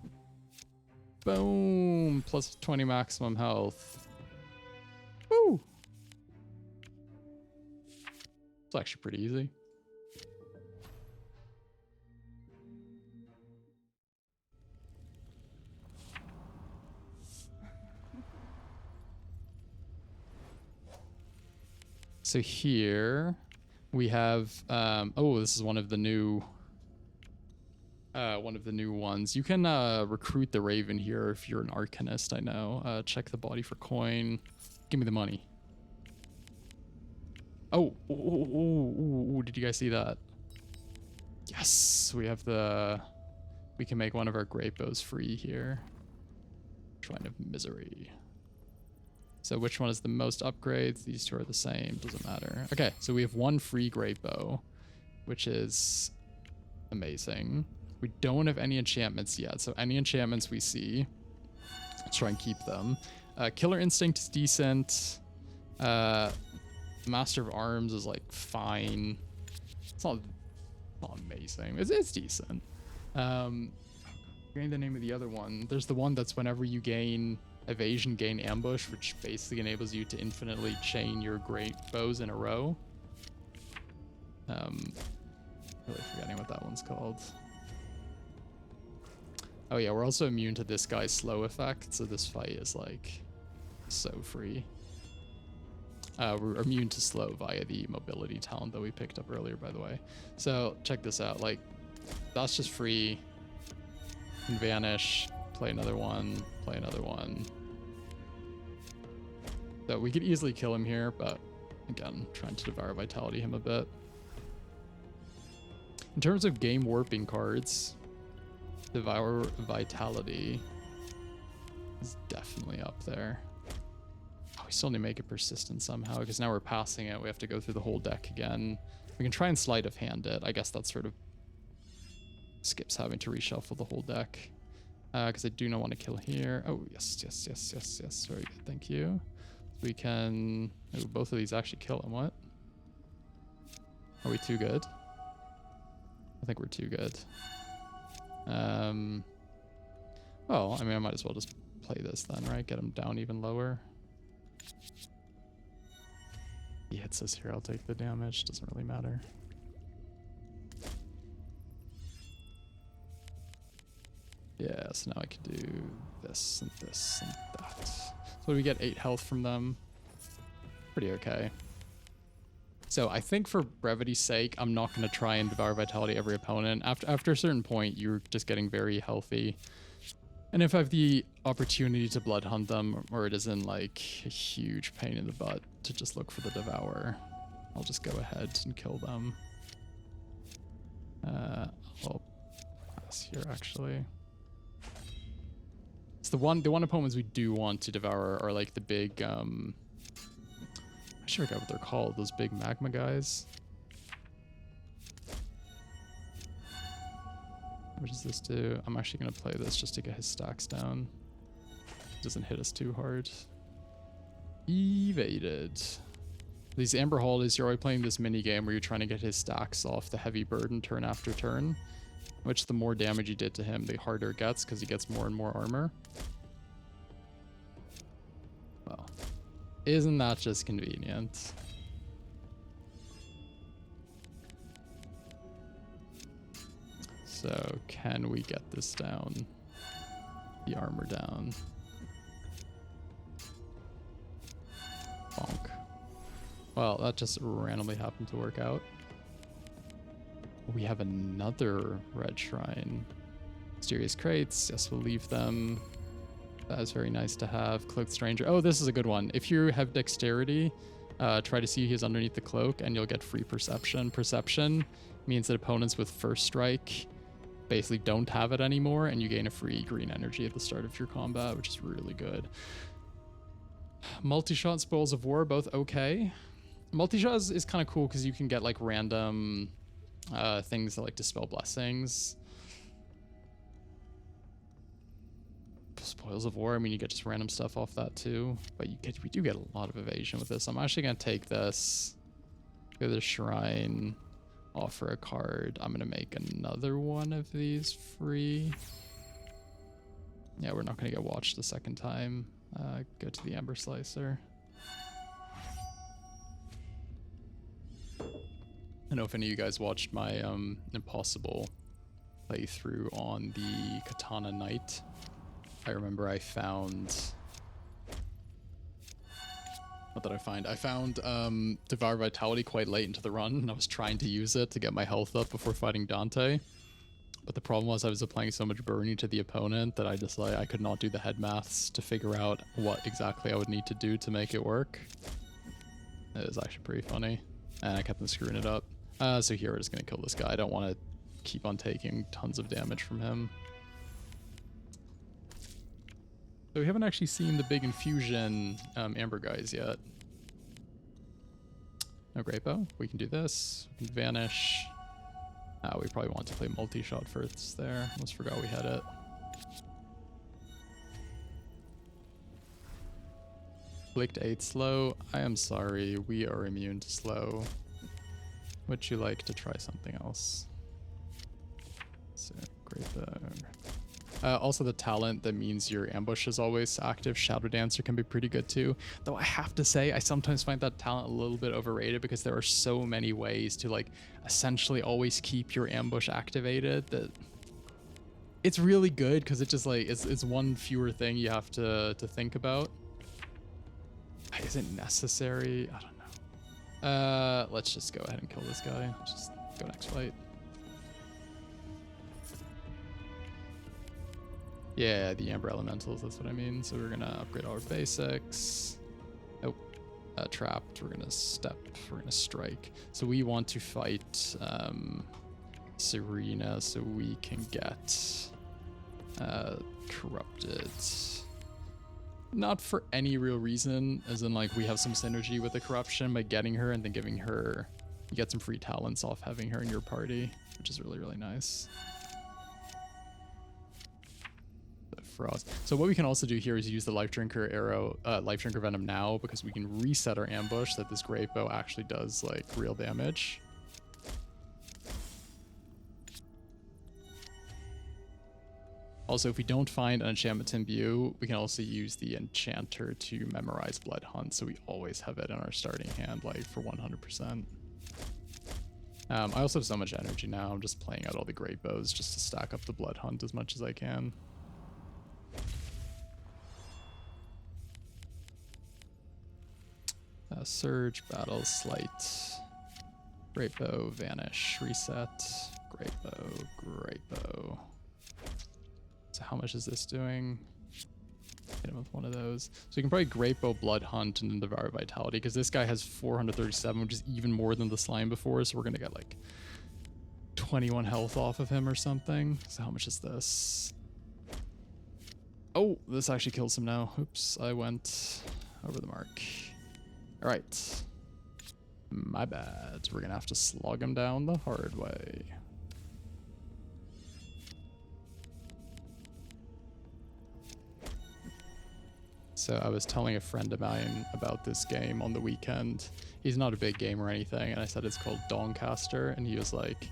Boom! Plus 20 maximum health. Woo! It's actually pretty easy. So here we have, oh, this is one of the new ones. You can recruit the Raven here if you're an Arcanist, I know. Check the body for coin. Give me the money. Oh, did you guys see that? Yes, we have we can make one of our Greatbows free here. Shrine of Misery. So which one is the most upgrades? These two are the same, doesn't matter. Okay, so we have one free Greatbow, which is amazing. We don't have any enchantments yet, so any enchantments we see, let's try and keep them. Killer Instinct is decent. Master of Arms is like fine. It's not amazing. It's decent. Forgetting the name of the other one. There's the one that's whenever you gain evasion, gain ambush, which basically enables you to infinitely chain your Greatbows in a row. Really forgetting what that one's called. Oh yeah, we're also immune to this guy's slow effect, so this fight is like so free. We're immune to slow via the mobility talent that we picked up earlier, by the way. So check this out, like that's just free. Can Vanish, play another one, play another one. So we could easily kill him here, but again, trying to Devour Vitality him a bit. In terms of game warping cards, Devour Vitality is definitely up there. Oh, we still need to make it persistent somehow, because now we're passing it. We have to go through the whole deck again. We can try and sleight of hand it. I guess that sort of skips having to reshuffle the whole deck. Because I do not want to kill here. Oh, yes. Very good, thank you. We can... Oh, both of these actually kill him. What? Are we too good? I think we're too good. Well, I mean, I might as well just play this then, right? Get him down even lower. He hits us here, I'll take the damage. Doesn't really matter. Yeah, so now I can do this and this and that. So we get 8 health from them. Pretty okay. So I think for brevity's sake, I'm not going to try and Devour Vitality every opponent. After a certain point, you're just getting very healthy. And if I have the opportunity to Bloodhunt them, or it isn't like a huge pain in the butt to just look for the Devour, I'll just go ahead and kill them. I'll pass here actually. It's the one opponents we do want to devour are like the big I should forget what they're called, those big magma guys. What does this do? I'm actually gonna play this just to get his stacks down. Doesn't hit us too hard. Evaded. These Amber Holidays, you're always playing this mini game where you're trying to get his stacks off the heavy burden turn after turn. Which the more damage you did to him, the harder it gets because he gets more and more armor. Well, isn't that just convenient? So can we get this down? The armor down. Bonk. Well, that just randomly happened to work out. We have another red shrine. Mysterious crates. Yes, we'll leave them. That is very nice to have. Cloaked Stranger. Oh, this is a good one. If you have dexterity, try to see who's underneath the cloak and you'll get free perception. Perception means that opponents with first strike basically don't have it anymore and you gain a free green energy at the start of your combat, which is really good. Multi-shot Spoils of War, both okay. Multi-shot is kind of cool because you can get like random things that like Dispel Blessings. Spoils of War, I mean, you get just random stuff off that too, but we do get a lot of evasion with this. I'm actually going to take this. Go to the shrine, offer a card. I'm gonna make another one of these free. Yeah, we're not gonna get watched the second time. Go to the Ember Slicer. I don't know if any of you guys watched my Impossible playthrough on the Katana Knight. I remember I found... What did I find? I found Devour Vitality quite late into the run, and I was trying to use it to get my health up before fighting Dante. But the problem was I was applying so much burning to the opponent that I just I could not do the head maths to figure out what exactly I would need to do to make it work. It was actually pretty funny, and I kept on screwing it up. So here we're just gonna kill this guy. I don't want to keep on taking tons of damage from him. So we haven't actually seen the big infusion Amber guys yet. No Greatbow. We can do this. We can Vanish. We probably want to play multi-shot first there. Almost forgot we had it. Clicked 8 slow. I am sorry. We are immune to slow. Would you like to try something else? So, Greatbow. Also the talent that means your ambush is always active. Shadow Dancer can be pretty good too. Though I have to say, I sometimes find that talent a little bit overrated because there are so many ways to like essentially always keep your ambush activated that it's really good because it just like it's one fewer thing you have to think about. Is it necessary? I don't know. Let's just go ahead and kill this guy. Just go next fight. Yeah, the Amber Elementals, that's what I mean. So we're gonna upgrade our basics. Oh, trapped, we're gonna step, we're gonna strike. So we want to fight Serena so we can get corrupted. Not for any real reason, as in like we have some synergy with the corruption by getting her and then giving her, you get some free talents off having her in your party, which is really, really nice. Frost. So what we can also do here is use the Life Drinker arrow, Life Drinker Venom now, because we can reset our ambush that this Greatbow actually does like real damage. Also, if we don't find an enchantment imbue, we can also use the enchanter to memorize Bloodhunt, so we always have it in our starting hand, like for 100%. I also have so much energy now. I'm just playing out all the Greatbows just to stack up the Bloodhunt as much as I can. Surge, Battle, Slight, Greatbow, Vanish, Reset, Greatbow, Greatbow. So how much is this doing? Hit him with one of those. So we can probably Greatbow, Bloodhunt, and then Devour Vitality, because this guy has 437, which is even more than the slime before, so we're gonna get like 21 health off of him or something. So how much is this? Oh, this actually kills him now. Oops, I went over the mark. All right, my bad. We're gonna have to slog him down the hard way. So I was telling a friend of mine about this game on the weekend. He's not a big gamer or anything, and I said it's called Dawncaster, and he was like,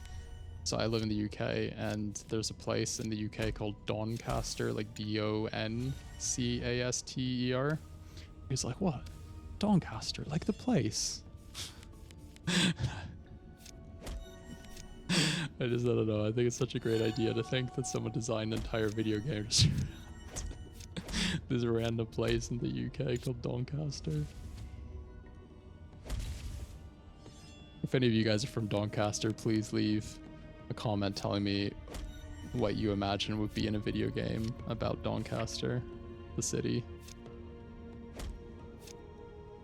so I live in the UK, and there's a place in the UK called Dawncaster, like Doncaster. He's like, what? Dawncaster, like the place. I don't know. I think it's such a great idea to think that someone designed an entire video game just this random place in the UK called Dawncaster. If any of you guys are from Dawncaster, please leave a comment telling me what you imagine would be in a video game about Dawncaster, the city.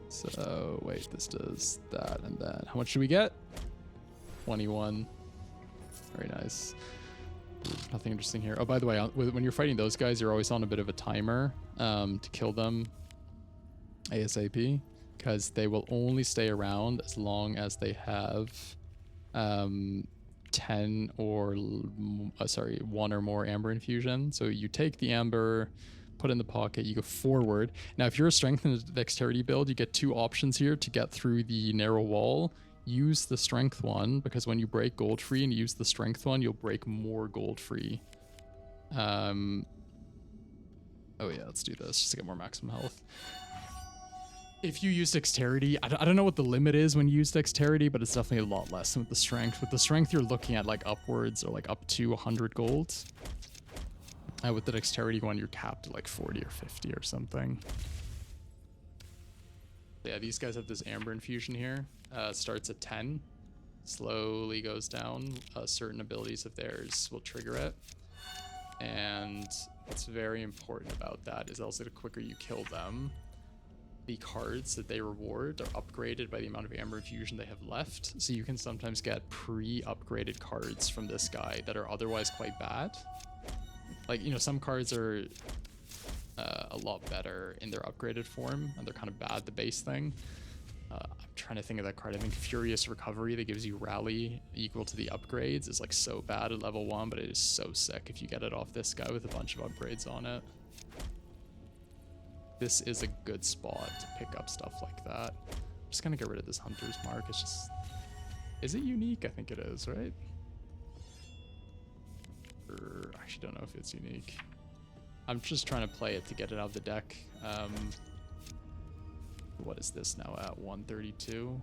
So, wait, this does that and that. How much should we get? 21. Very nice. Nothing interesting here. Oh, by the way, when you're fighting those guys, you're always on a bit of a timer to kill them ASAP, because they will only stay around as long as they have 10 or, sorry, 1 or more amber infusion. So you take the amber, put it in the pocket, you go forward. Now, if you're a strength and dexterity build, you get 2 options here to get through the narrow wall. use the strength one, because when you break gold free and use the strength one, you'll break more gold free. Oh yeah, let's do this just to get more maximum health. If you use dexterity, I don't know what the limit is when you use dexterity, but it's definitely a lot less than with the strength. With the strength, you're looking at like upwards or like up to 100 gold. With the dexterity one, you're capped at like 40 or 50 or something. Yeah, these guys have this amber infusion here. Starts at 10, slowly goes down. Certain abilities of theirs will trigger it. And what's very important about that is also the quicker you kill them, the cards that they reward are upgraded by the amount of amber infusion they have left. So you can sometimes get pre-upgraded cards from this guy that are otherwise quite bad. Like, you know, some cards are a lot better in their upgraded form, and they're kind of bad, the base thing. I'm trying to think of that card. I think Furious Recovery that gives you rally equal to the upgrades is like so bad at level 1, but it is so sick if you get it off this guy with a bunch of upgrades on it. This is a good spot to pick up stuff like that. I'm just gonna get rid of this Hunter's Mark. It's just... Is it unique? I think it is, right? Or I actually don't know if it's unique. I'm just trying to play it to get it out of the deck. What is this now at 132?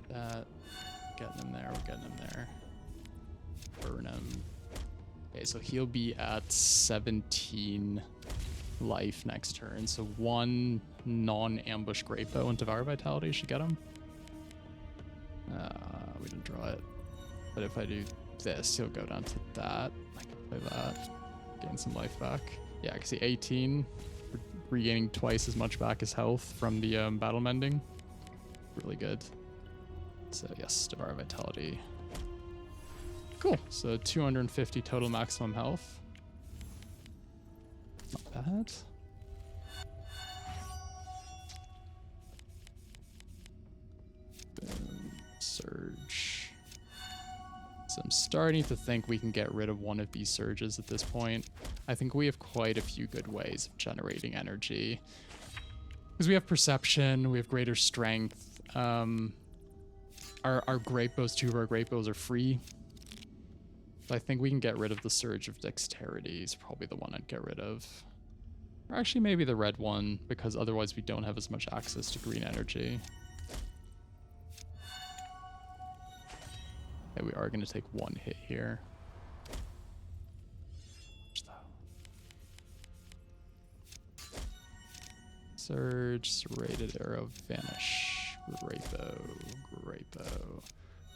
That, getting him there, we're getting him there. Burn him. Okay, so he'll be at 17 life next turn. So one non-ambush Greatbow and Devour Vitality should get him. We didn't draw it. But if I do this, he'll go down to that. I can play that. Gain some life back. Yeah, I can see 18. Regaining twice as much back as health from the battle mending. Really good. So yes, Devour Vitality. Cool. So 250 total maximum health. Not bad. Boom. Surge. So I'm starting to think we can get rid of one of these surges at this point. I think we have quite a few good ways of generating energy. Because we have perception, we have greater strength. Our Greatbows, 2 of our Greatbows are free. So I think we can get rid of the surge of dexterity. Is probably the one I'd get rid of. Or actually maybe the red one, because otherwise we don't have as much access to green energy. Okay, we are going to take one hit here. Surge, Serrated Arrow, Vanish, Greatbow.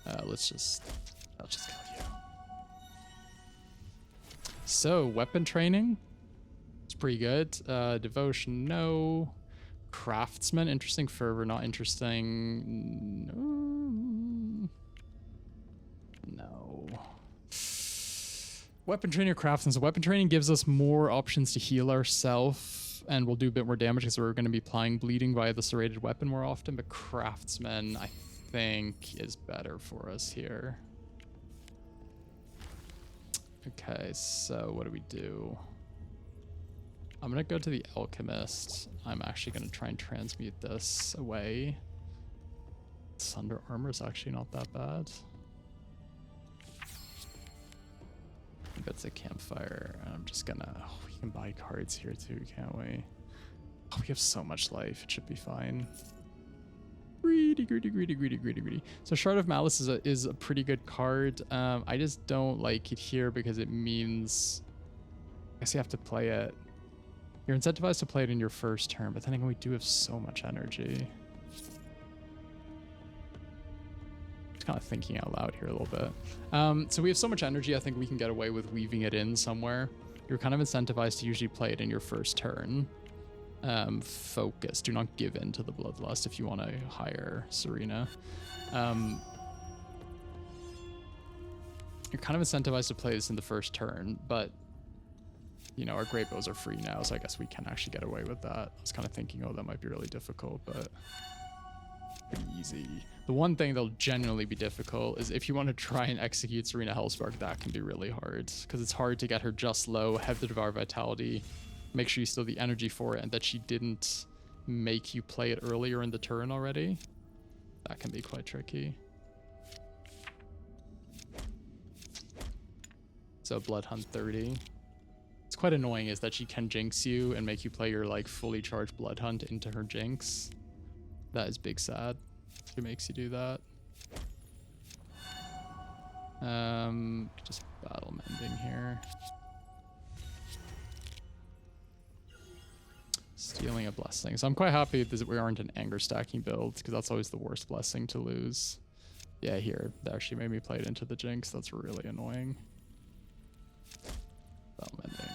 I'll just kill you. So, weapon training. It's pretty good. Devotion, no. Craftsman, interesting. Fervor, not interesting. No. Weapon training or craftsman. So weapon training gives us more options to heal ourselves, and we'll do a bit more damage because we're going to be applying bleeding via the serrated weapon more often. But craftsman, I think, is better for us here. Okay, so what do we do? I'm going to go to the alchemist. I'm actually going to try and transmute this away. Sunder armor is actually not that bad. I think that's a campfire. I'm just gonna... Oh, we can buy cards here too, can't we? Oh, we have so much life. It should be fine. Greedy. So Shard of Malice is a pretty good card. I just don't like it here because it means... I guess you have to play it. You're incentivized to play it in your first turn, but then again, we do have so much energy. Kind of thinking out loud here a little bit. So we have so much energy, I think we can get away with weaving it in somewhere. You're kind of incentivized to usually play it in your first turn. Focus. Do not give in to the Bloodlust if you want to hire Serena. You're kind of incentivized to play this in the first turn, but you know, our Greatbows are free now, so I guess we can actually get away with that. I was kind of thinking, oh, that might be really difficult, but pretty easy. The one thing that'll genuinely be difficult is if you want to try and execute Serena Hellspark, that can be really hard because it's hard to get her just low, have the Devour Vitality, make sure you still have the energy for it, and that she didn't make you play it earlier in the turn already. That can be quite tricky. So Bloodhunt 30. It's quite annoying is that she can jinx you and make you play your like fully charged Bloodhunt into her jinx. That is big sad. She makes you do that. Just battle mending here. Stealing a blessing. So I'm quite happy that we aren't an anger stacking build, because that's always the worst blessing to lose. Yeah, here. That actually made me play it into the jinx. That's really annoying. Battle mending.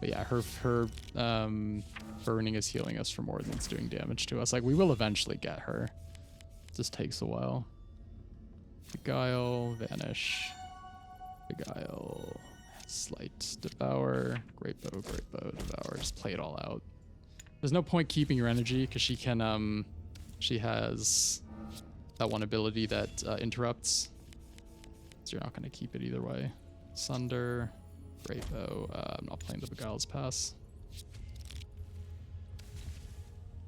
But yeah, her burning is healing us for more than it's doing damage to us. Like, we will eventually get her. It just takes a while. Beguile, Vanish, Beguile, Slight, Devour, Greatbow, Devour. Just play it all out. There's no point keeping your energy because she can, she has that one ability that interrupts. So you're not going to keep it either way. Sunder, Greatbow. I'm not playing the Beguile's Pass.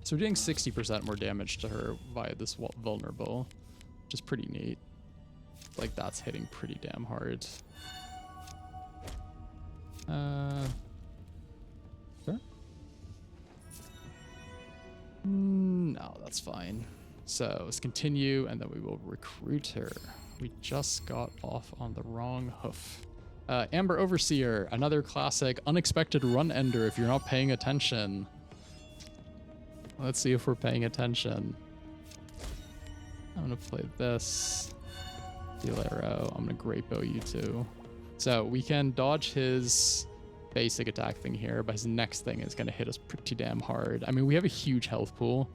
So we're doing 60% more damage to her via this vulnerable, which is pretty neat. Like, that's hitting pretty damn hard. Sure. No, that's fine. So let's continue, and then we will recruit her. We just got off on the wrong hoof. Amber Overseer, another classic unexpected run ender if you're not paying attention. Let's see if we're paying attention. I'm gonna play this. Arrow. I'm gonna Greatbow you too. So we can dodge his basic attack thing here, but his next thing is gonna hit us pretty damn hard. I mean, we have a huge health pool,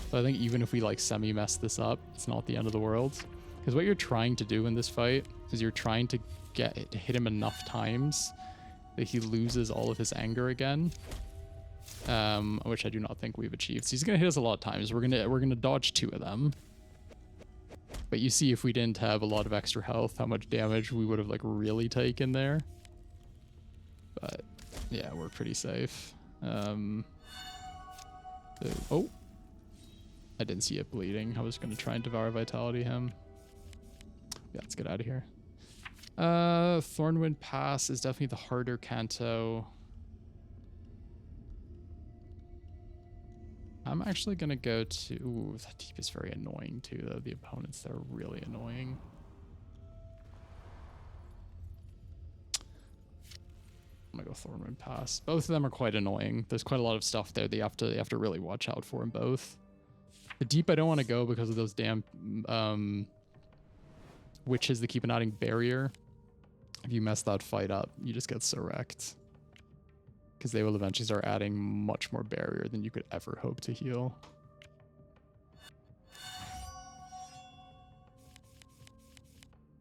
so I think even if we like semi-mess this up, it's not the end of the world. Because what you're trying to do in this fight is you're trying to get it to hit him enough times that he loses all of his anger again. Which I do not think we've achieved. So he's gonna hit us a lot of times. We're gonna dodge 2 of them. But you see, if we didn't have a lot of extra health, how much damage we would have like really taken there. But yeah, we're pretty safe. Oh, I didn't see it bleeding. I was gonna try and Devour Vitality him. Yeah, let's get out of here. Thornwind Pass is definitely the harder Canto. I'm actually going to go to... Ooh, that deep is very annoying too, though. The opponents there are really annoying. I'm going to go Thornwind Pass. Both of them are quite annoying. There's quite a lot of stuff there that you have to really watch out for in both. The deep I don't want to go because of those damn witches that keep an adding barrier. If you mess that fight up, you just get so wrecked. Because they will eventually start adding much more barrier than you could ever hope to heal.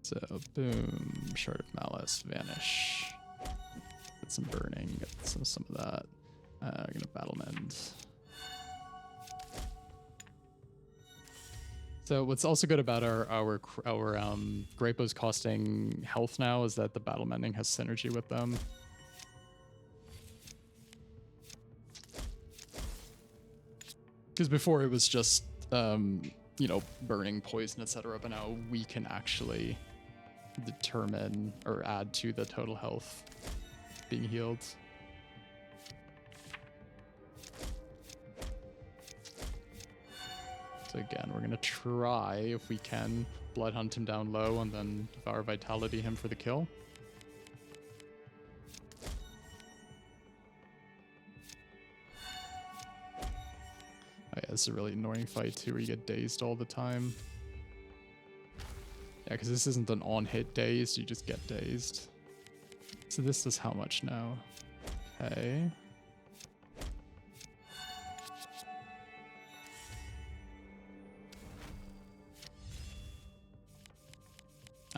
So, boom, Shard of Malice, Vanish. Get some burning, get some of that. I'm gonna battle mend. So what's also good about our Greatbows costing health now is that the battle mending has synergy with them. Because before it was just, you know, burning, poison, etc. But now we can actually determine or add to the total health being healed. So again, we're going to try, if we can, Bloodhunt him down low and then Devour Vitality him for the kill. Oh yeah, this is a really annoying fight too, where you get dazed all the time. Yeah, because this isn't an on-hit dazed, you just get dazed. So this does how much now? Okay.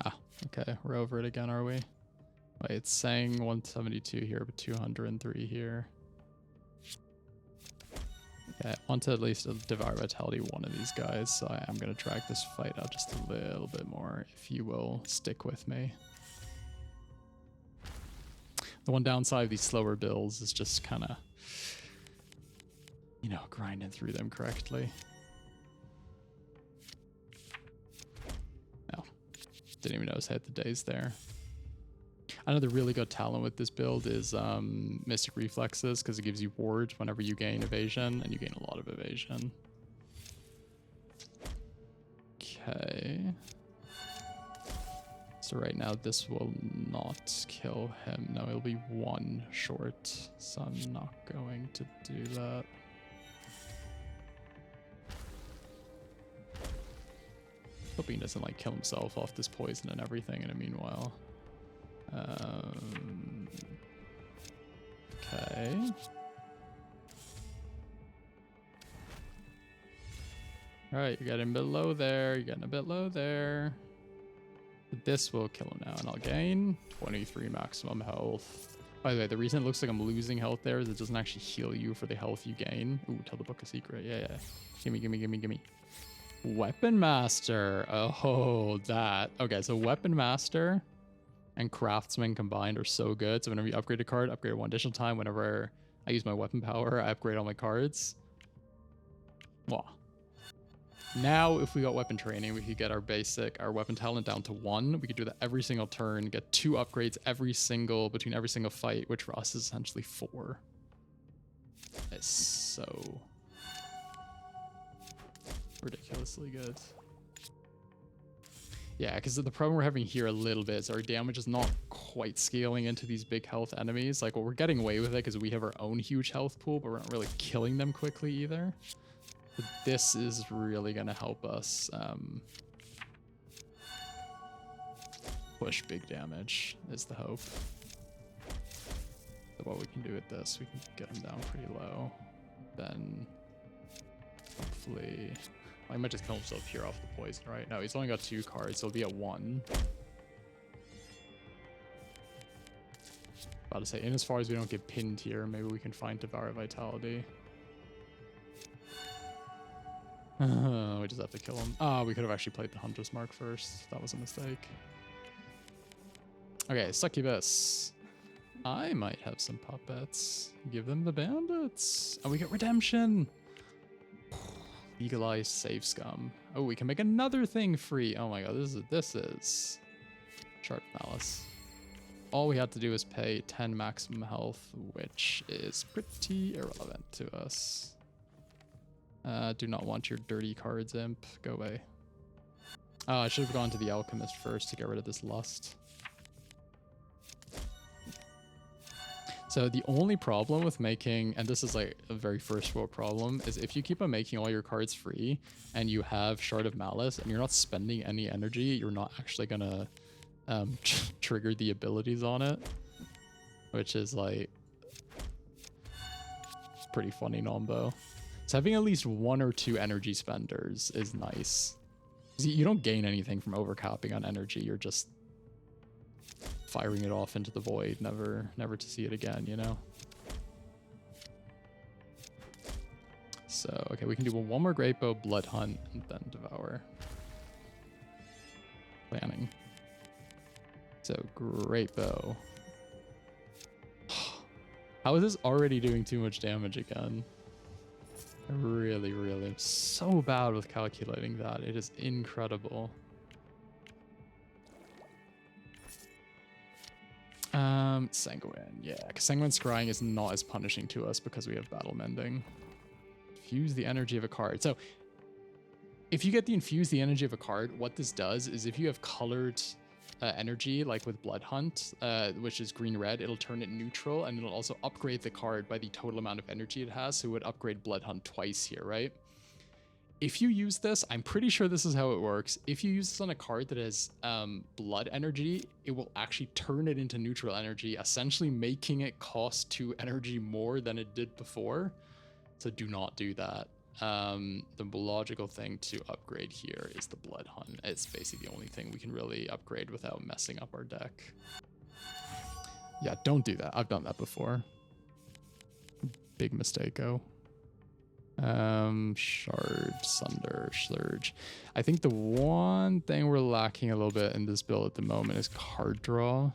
Ah, okay, we're over it again, are we? Wait, it's saying 172 here, but 203 here. Okay, I want to at least Devour Vitality one of these guys, so I am going to drag this fight out just a little bit more, if you will stick with me. The one downside of these slower builds is just kind of you know, grinding through them correctly. Oh, didn't even notice I had the days there. Another really good talent with this build is Mystic Reflexes, because it gives you ward whenever you gain evasion, and you gain a lot of evasion. Okay. So right now this will not kill him. No, it'll be one short, so I'm not going to do that. Hoping he doesn't like kill himself off this poison and everything in the meanwhile. Okay. Alright, you're getting a bit low there. You're getting a bit low there. But this will kill him now, and I'll gain 23 maximum health. By the way, the reason it looks like I'm losing health there is it doesn't actually heal you for the health you gain. Ooh, tell the book a secret. Yeah, yeah. Gimme, gimme, gimme, gimme. Weapon Master. Oh, that. Okay, so Weapon Master and Craftsman combined are so good. So whenever you upgrade a card, upgrade one additional time. Whenever I use my weapon power, I upgrade all my cards. Wow. Now, if we got weapon training, we could get our weapon talent down to 1. We could do that every single turn, get 2 upgrades between every single fight, which for us is essentially 4. It's so ridiculously good. Yeah, because the problem we're having here a little bit is our damage is not quite scaling into these big health enemies. Like, well, we're getting away with it because we have our own huge health pool, but we're not really killing them quickly either. But this is really going to help us push big damage, is the hope. So what we can do with this, we can get him down pretty low. Then, hopefully... I might just kill himself here off the poison, right? No, he's only got 2 cards, so it'll be at 1. About to say, in as far as we don't get pinned here, maybe we can find Devour Vitality. We just have to kill him. We could have actually played the Hunter's Mark first. That was a mistake. Okay, Succubus. I might have some puppets. Give them the bandits. And we get redemption. Legalized save scum. Oh, we can make another thing free. Oh my god, this is Sharp Malice. All we had to do is pay 10 maximum health, which is pretty irrelevant to us. Do not want your dirty cards, imp. Go away. Oh, I should have gone to the Alchemist first to get rid of this lust. So the only problem with making, and this is like a very first world problem, is if you keep on making all your cards free and you have Shard of Malice and you're not spending any energy, you're not actually gonna trigger the abilities on it, which is like pretty funny nombo. So having at least 1 or 2 energy spenders is nice. You don't gain anything from overcapping on energy, you're just firing it off into the void, never to see it again, you know? So, okay, we can do one more Greatbow, Bloodhunt, and then Devour. Planning. So, Greatbow. How is this already doing too much damage again? I really am so bad with calculating that. It is incredible. Sanguine, yeah, because Sanguine Scrying is not as punishing to us because we have Battle Mending. Infuse the energy of a card. So, if you get the Infuse the energy of a card, what this does is if you have colored energy, like with Bloodhunt, which is green-red, it'll turn it neutral, and it'll also upgrade the card by the total amount of energy it has, so it would upgrade Bloodhunt twice here, right? If you use this, I'm pretty sure this is how it works. If you use this on a card that has blood energy, it will actually turn it into neutral energy, essentially making it cost 2 energy more than it did before. So do not do that. The logical thing to upgrade here is the Bloodhunt. It's basically the only thing we can really upgrade without messing up our deck. Yeah, don't do that. I've done that before. Big mistake-o. Shard, Sunder, Slurge. I think the one thing we're lacking a little bit in this build at the moment is card draw.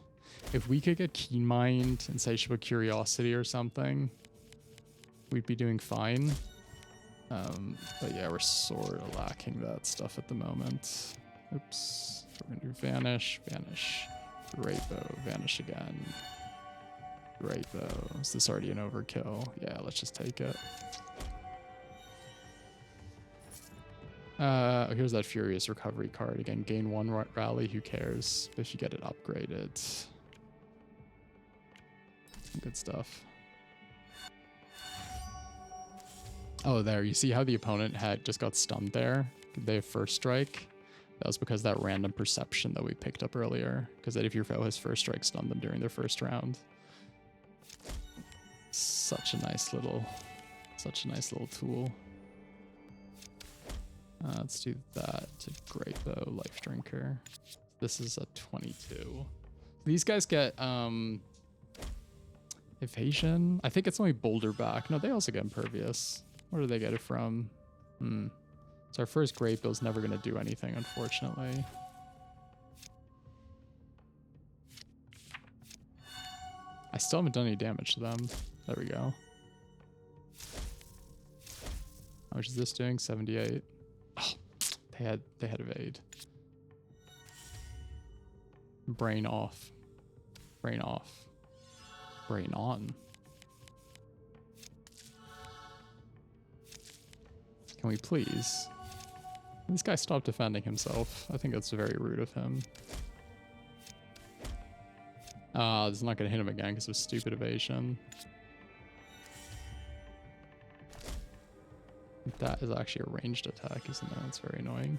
If we could get Keen Mind, Insatiable Curiosity or something, we'd be doing fine. But yeah, we're sort of lacking that stuff at the moment. Oops. We're gonna do Vanish, Vanish, Greatbow, Vanish again. Greatbow. Is this already an overkill? Yeah, let's just take it. Here's that Furious Recovery card. Again, gain 1 rally, who cares? If you get it upgraded. Good stuff. Oh, there. You see how the opponent had just got stunned there? They have first strike. That was because that random perception that we picked up earlier. Because if your foe has first strike, stun them during their first round. Such a nice little tool. Let's do that to Greatbow, Life Drinker. This is a 22. These guys get evasion. I think it's only Boulder back. No, they also get Impervious. Where do they get it from? So our first Greatbow's never going to do anything, unfortunately. I still haven't done any damage to them. There we go. How much is this doing? 78. Oh, they had evade. Brain off. Brain off. Brain on. Can we please? This guy stopped defending himself. I think that's very rude of him. This is not going to hit him again because of stupid evasion. That is actually a ranged attack, isn't it? That's very annoying.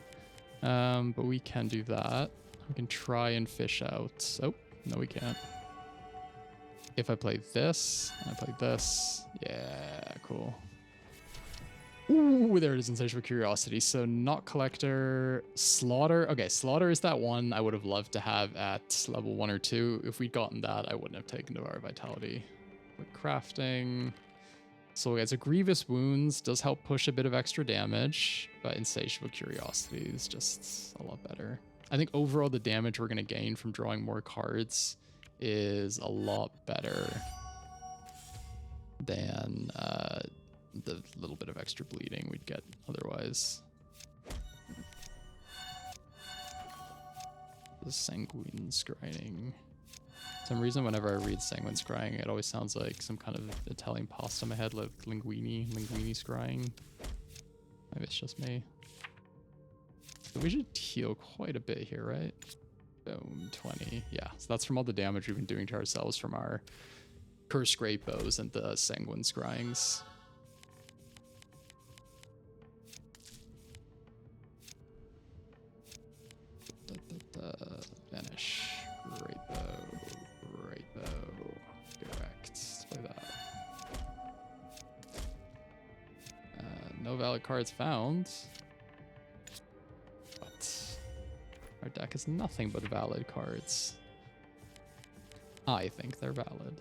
But we can do that. We can try and fish out. Oh, no we can't. If I play this, and I play this, yeah, cool. Ooh, there it is, Insatiable Curiosity. So not Collector, Slaughter. Okay, Slaughter is that one I would have loved to have at level 1 or 2. If we'd gotten that, I wouldn't have taken Devour Vitality. But crafting. So okay, so Grievous Wounds does help push a bit of extra damage, but Insatiable Curiosity is just a lot better. I think overall the damage we're going to gain from drawing more cards is a lot better than the little bit of extra bleeding we'd get otherwise. The Sanguine Scrying. For some reason, whenever I read Sanguine Scrying, it always sounds like some kind of Italian pasta in my head, like linguine scrying. Maybe it's just me. But we should heal quite a bit here, right? Boom, 20. Yeah, so that's from all the damage we've been doing to ourselves from our Cursed Greatbows and the Sanguine Scryings. Vanish. Greatbow. Correct. Let's play that. No valid cards found. But our deck is nothing but valid cards. I think they're valid.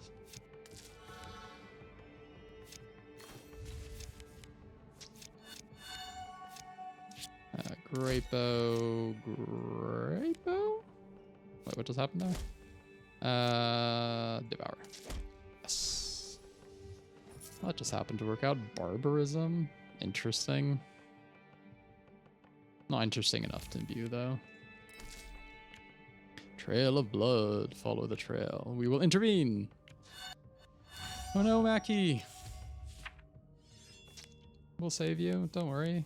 Greatbow. Wait, what just happened there? Devour. Yes. That just happened to work out. Barbarism. Interesting. Not interesting enough to view, though. Trail of blood. Follow the trail. We will intervene. Oh no, Mackie. We'll save you. Don't worry.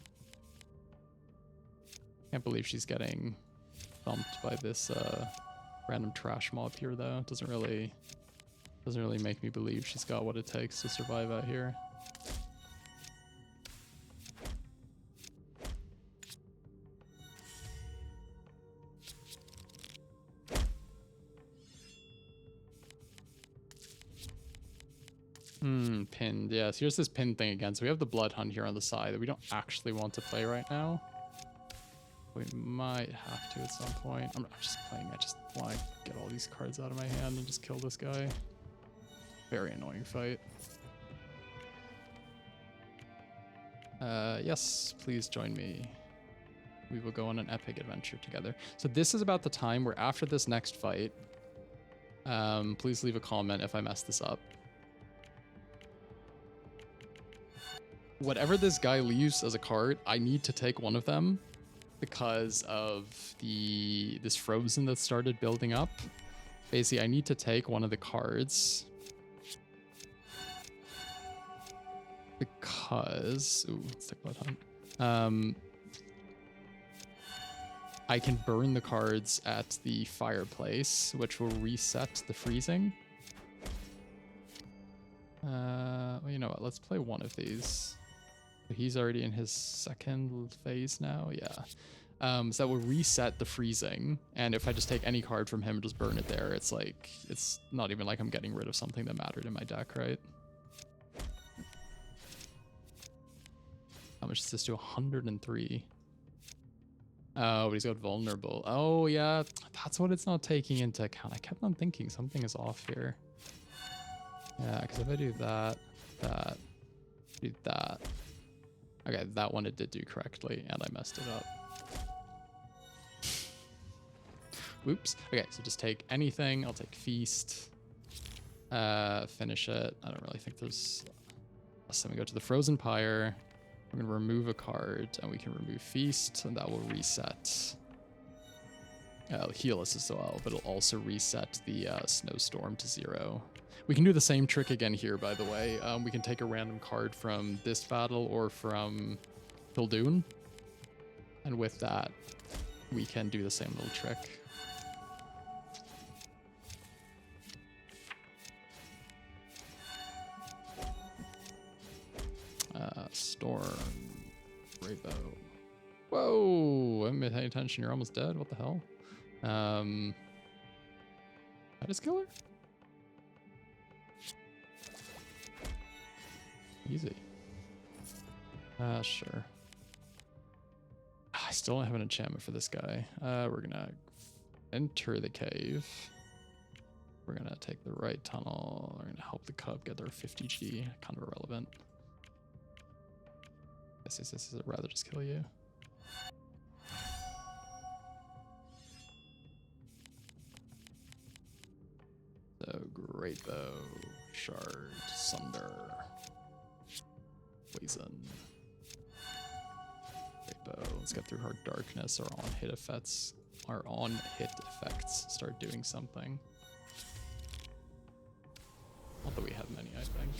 Can't believe she's getting bumped by this random trash mob here, though. Doesn't really make me believe she's got what it takes to survive out here. Pinned. Yes, here's this pin thing again. So we have the Bloodhunt here on the side that we don't actually want to play right now. We might have to at some point. I'm just playing. I just want to get all these cards out of my hand and just kill this guy. Very annoying fight. Yes, please join me. We will go on an epic adventure together. So this is about the time where after this next fight, please leave a comment if I mess this up. whatever this guy leaves as a card, I need to take one of them because of this frozen that started building up. Basically, I need to take one of the cards because let's take Bloodhunt. I can burn the cards at the fireplace, which will reset the freezing. Well, you know what? Let's play one of these. He's already in his second phase now. Yeah. So that will reset the freezing. And if I just take any card from him and just burn it there, it's like, it's not even like I'm getting rid of something that mattered in my deck, right? How much does this do? 103. Oh, but he's got vulnerable. Oh, yeah. That's what it's not taking into account. I kept on thinking something is off here. Yeah, because if I do that, do that. Okay, that one it did do correctly, and I messed it up. Oops. Okay, so just take anything. I'll take Feast. Finish it. I don't really think there's... Last time we go to the Frozen Pyre. We're going to remove a card, and we can remove Feast, and that will reset. It'll heal us as well, but it'll also reset the Snowstorm to 0. We can do the same trick again here, by the way. We can take a random card from this battle or from Pildoon, and with that, we can do the same little trick. Storm, Greatbow. Whoa! I haven't been paying attention. You're almost dead. What the hell? That is killer. Easy. Sure. I still don't have an enchantment for this guy. We're gonna enter the cave. We're gonna take the right tunnel. We're gonna help the cub get their 50G. Kind of irrelevant. Yes, I'd rather just kill you. So, Greatbow, Shard, Sunder, Poison. Greatbow, let's get through Hard Darkness. Our on-hit effects start doing something. Not that we have many, I think.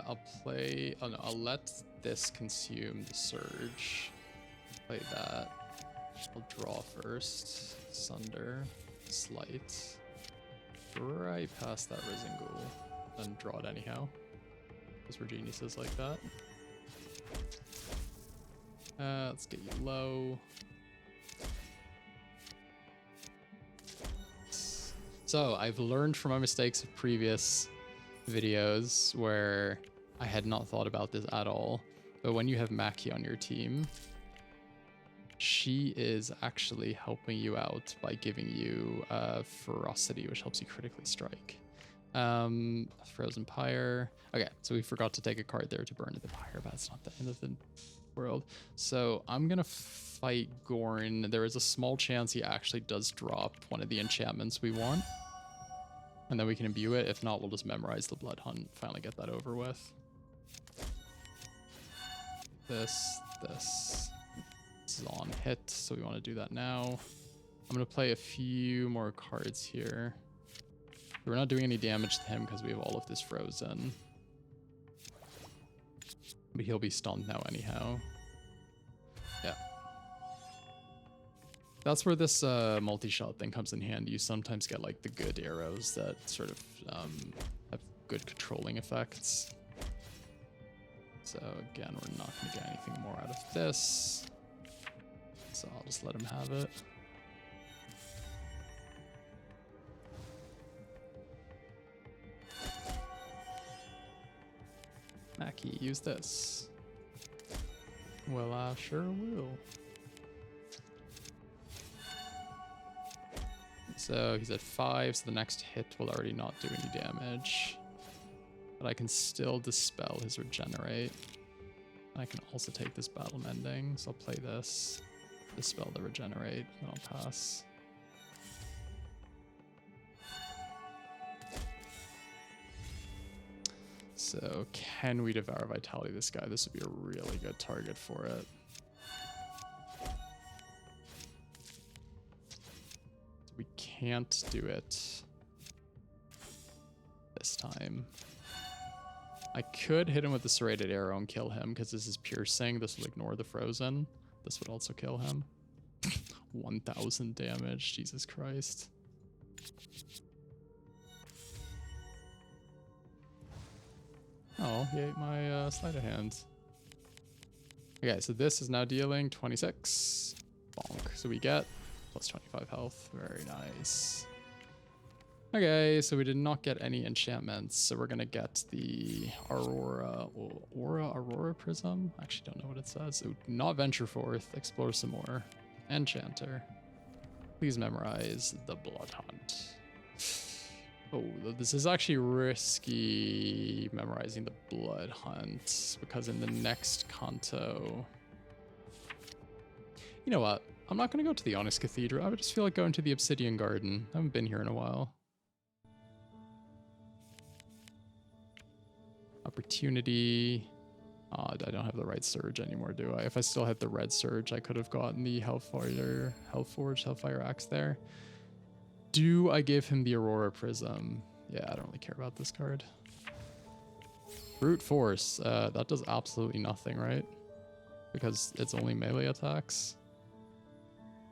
I'll play... Oh no, I'll let this consume the Surge. Play that. I'll draw first. Sunder. Slight. Right past that Rizingul. Then draw it anyhow. Because we're geniuses like that. Let's get you low. So, I've learned from my mistakes of previous videos where I had not thought about this at all, but when you have Maki on your team, she is actually helping you out by giving you ferocity, which helps you critically strike. Frozen Pyre. Okay, so we forgot to take a card there to burn the Pyre, but it's not the end of the world. So I'm gonna fight Gorn. There is a small chance he actually does drop one of the enchantments we want. And then we can imbue it. If not, we'll just memorize the Bloodhunt. Finally get that over with. This is on hit, so we want to do that now. I'm going to play a few more cards here. We're not doing any damage to him because we have all of this frozen. But he'll be stunned now anyhow. Yeah. That's where this multi-shot thing comes in handy. You sometimes get like the good arrows that sort of have good controlling effects. So again, we're not going to get anything more out of this. So I'll just let him have it. Maki, use this. Well, I sure will. So he's at 5, so the next hit will already not do any damage. But I can still dispel his regenerate. And I can also take this battle mending, so I'll play this. Dispel the regenerate, then I'll pass. So can we Devour Vitality this guy? This would be a really good target for it. We can't do it this time. I could hit him with the Serrated arrow and kill him because this is piercing. This will ignore the frozen. This would also kill him. 1000 damage. Jesus Christ. Oh, he ate my sleight of hand. Okay, so this is now dealing 26. Bonk. So we get plus 25 health. Very nice. Okay, so we did not get any enchantments, so we're gonna get the Aurora Prism. I actually don't know what it says. So not venture forth, explore some more. Enchanter. Please memorize the Bloodhunt. Oh, this is actually risky memorizing the Bloodhunt because in the next Canto. You know what? I'm not gonna go to the Onyx Cathedral. I would just feel like going to the Obsidian Garden. I haven't been here in a while. Opportunity. I don't have the right surge anymore, do I? If I still had the red surge, I could have gotten the Hellfire Axe there. Do I give him the Aurora Prism? Yeah, I don't really care about this card. Brute Force. That does absolutely nothing, right? Because it's only melee attacks.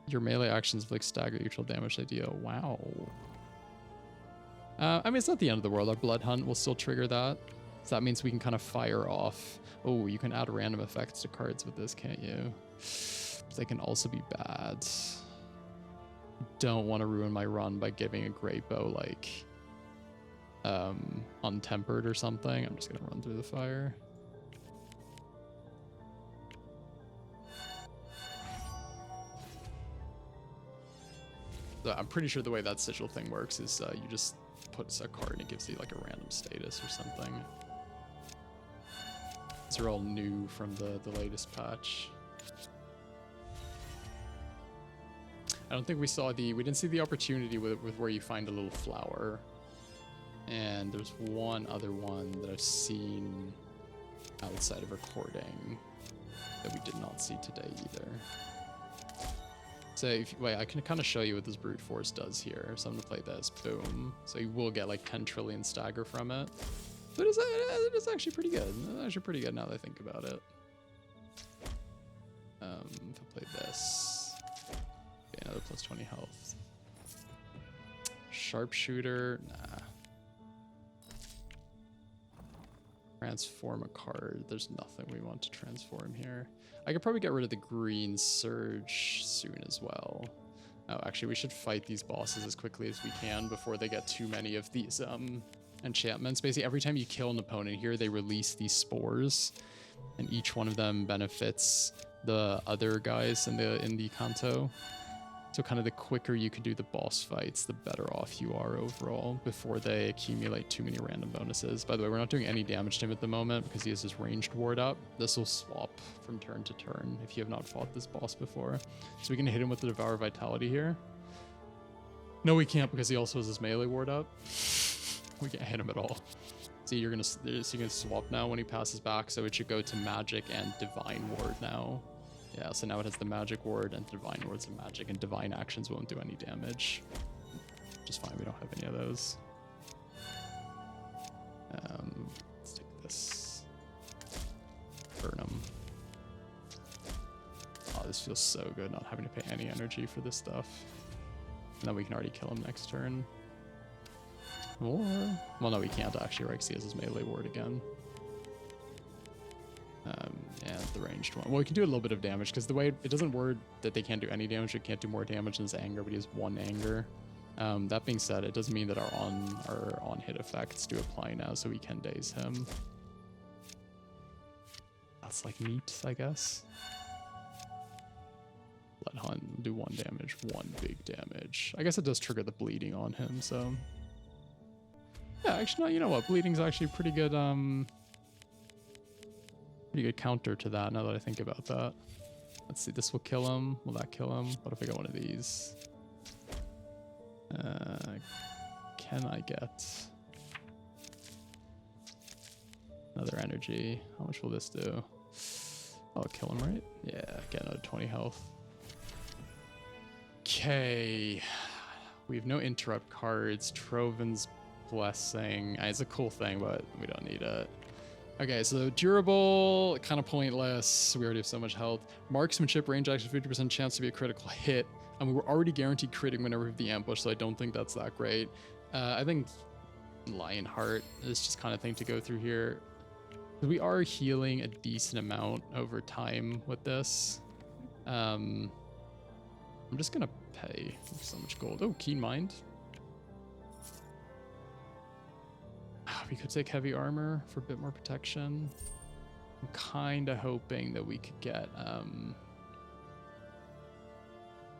Your melee actions like stagger neutral damage they deal. Wow. I mean, it's not the end of the world. Our Bloodhunt will still trigger that. So that means we can kind of fire off. Oh, you can add random effects to cards with this, can't you? But they can also be bad. Don't want to ruin my run by giving a Greatbow like untempered or something. I'm just gonna run through the fire. So I'm pretty sure the way that sigil thing works is you just put a card and it gives you like a random status or something. These are all new from the latest patch. I don't think we didn't see the opportunity with where you find a little flower. And there's one other one that I've seen outside of recording that we did not see today either. So wait, I can kind of show you what this Brute Force does here. So I'm gonna play this, boom. So you will get like 10 trillion stagger from it. But it's actually pretty good. It's actually pretty good now that I think about it. If I play this, okay, another plus 20 health. Sharpshooter, nah. Transform a card. There's nothing we want to transform here. I could probably get rid of the green surge soon as well. Oh, actually, we should fight these bosses as quickly as we can before they get too many of these enchantments. Basically, every time you kill an opponent here, they release these spores, and each one of them benefits the other guys in the Canto. So kind of the quicker you can do the boss fights, the better off you are overall before they accumulate too many random bonuses. By the way, we're not doing any damage to him at the moment because he has his ranged ward up. This will swap from turn to turn if you have not fought this boss before. So we can hit him with the Devour Vitality here. No, we can't because he also has his melee ward up. We can't hit him at all. See, you're gonna swap now when he passes back, so it should go to magic and divine ward now. Yeah, so now it has the magic ward and divine wards of magic, and divine actions won't do any damage. Just fine, we don't have any of those. Let's take this. Burn him. Oh, this feels so good not having to pay any energy for this stuff. And then we can already kill him next turn. Or, well, no, we can't actually, right? Because he has his melee ward again. Yeah, the ranged one. Well, we can do a little bit of damage because the way it doesn't word that they can't do any damage. It can't do more damage than his anger, but he has 1 anger. That being said, it doesn't mean that our on hit effects do apply now, so we can daze him. That's like neat, I guess. Bloodhunt, do 1 damage, 1 big damage. I guess it does trigger the bleeding on him, so yeah. Actually, no, you know what? Bleeding's actually pretty good. Pretty good counter to that now that I think about that. Let's see, this will kill him. Will that kill him? What if I got one of these? Can I get... another energy. How much will this do? I'll kill him, right? Yeah, get another 20 health. Okay. We have no interrupt cards. Troven's Blessing. It's a cool thing, but we don't need it. Okay, so durable, kind of pointless. We already have so much health. Marksmanship, range action, 50% chance to be a critical hit. And we were already guaranteed critting whenever we have the ambush, so I don't think that's that great. I think Lionheart is just kind of thing to go through here. We are healing a decent amount over time with this. I'm just gonna pay so much gold. Oh, Keen Mind. We could take heavy armor for a bit more protection. I'm kind of hoping that we could get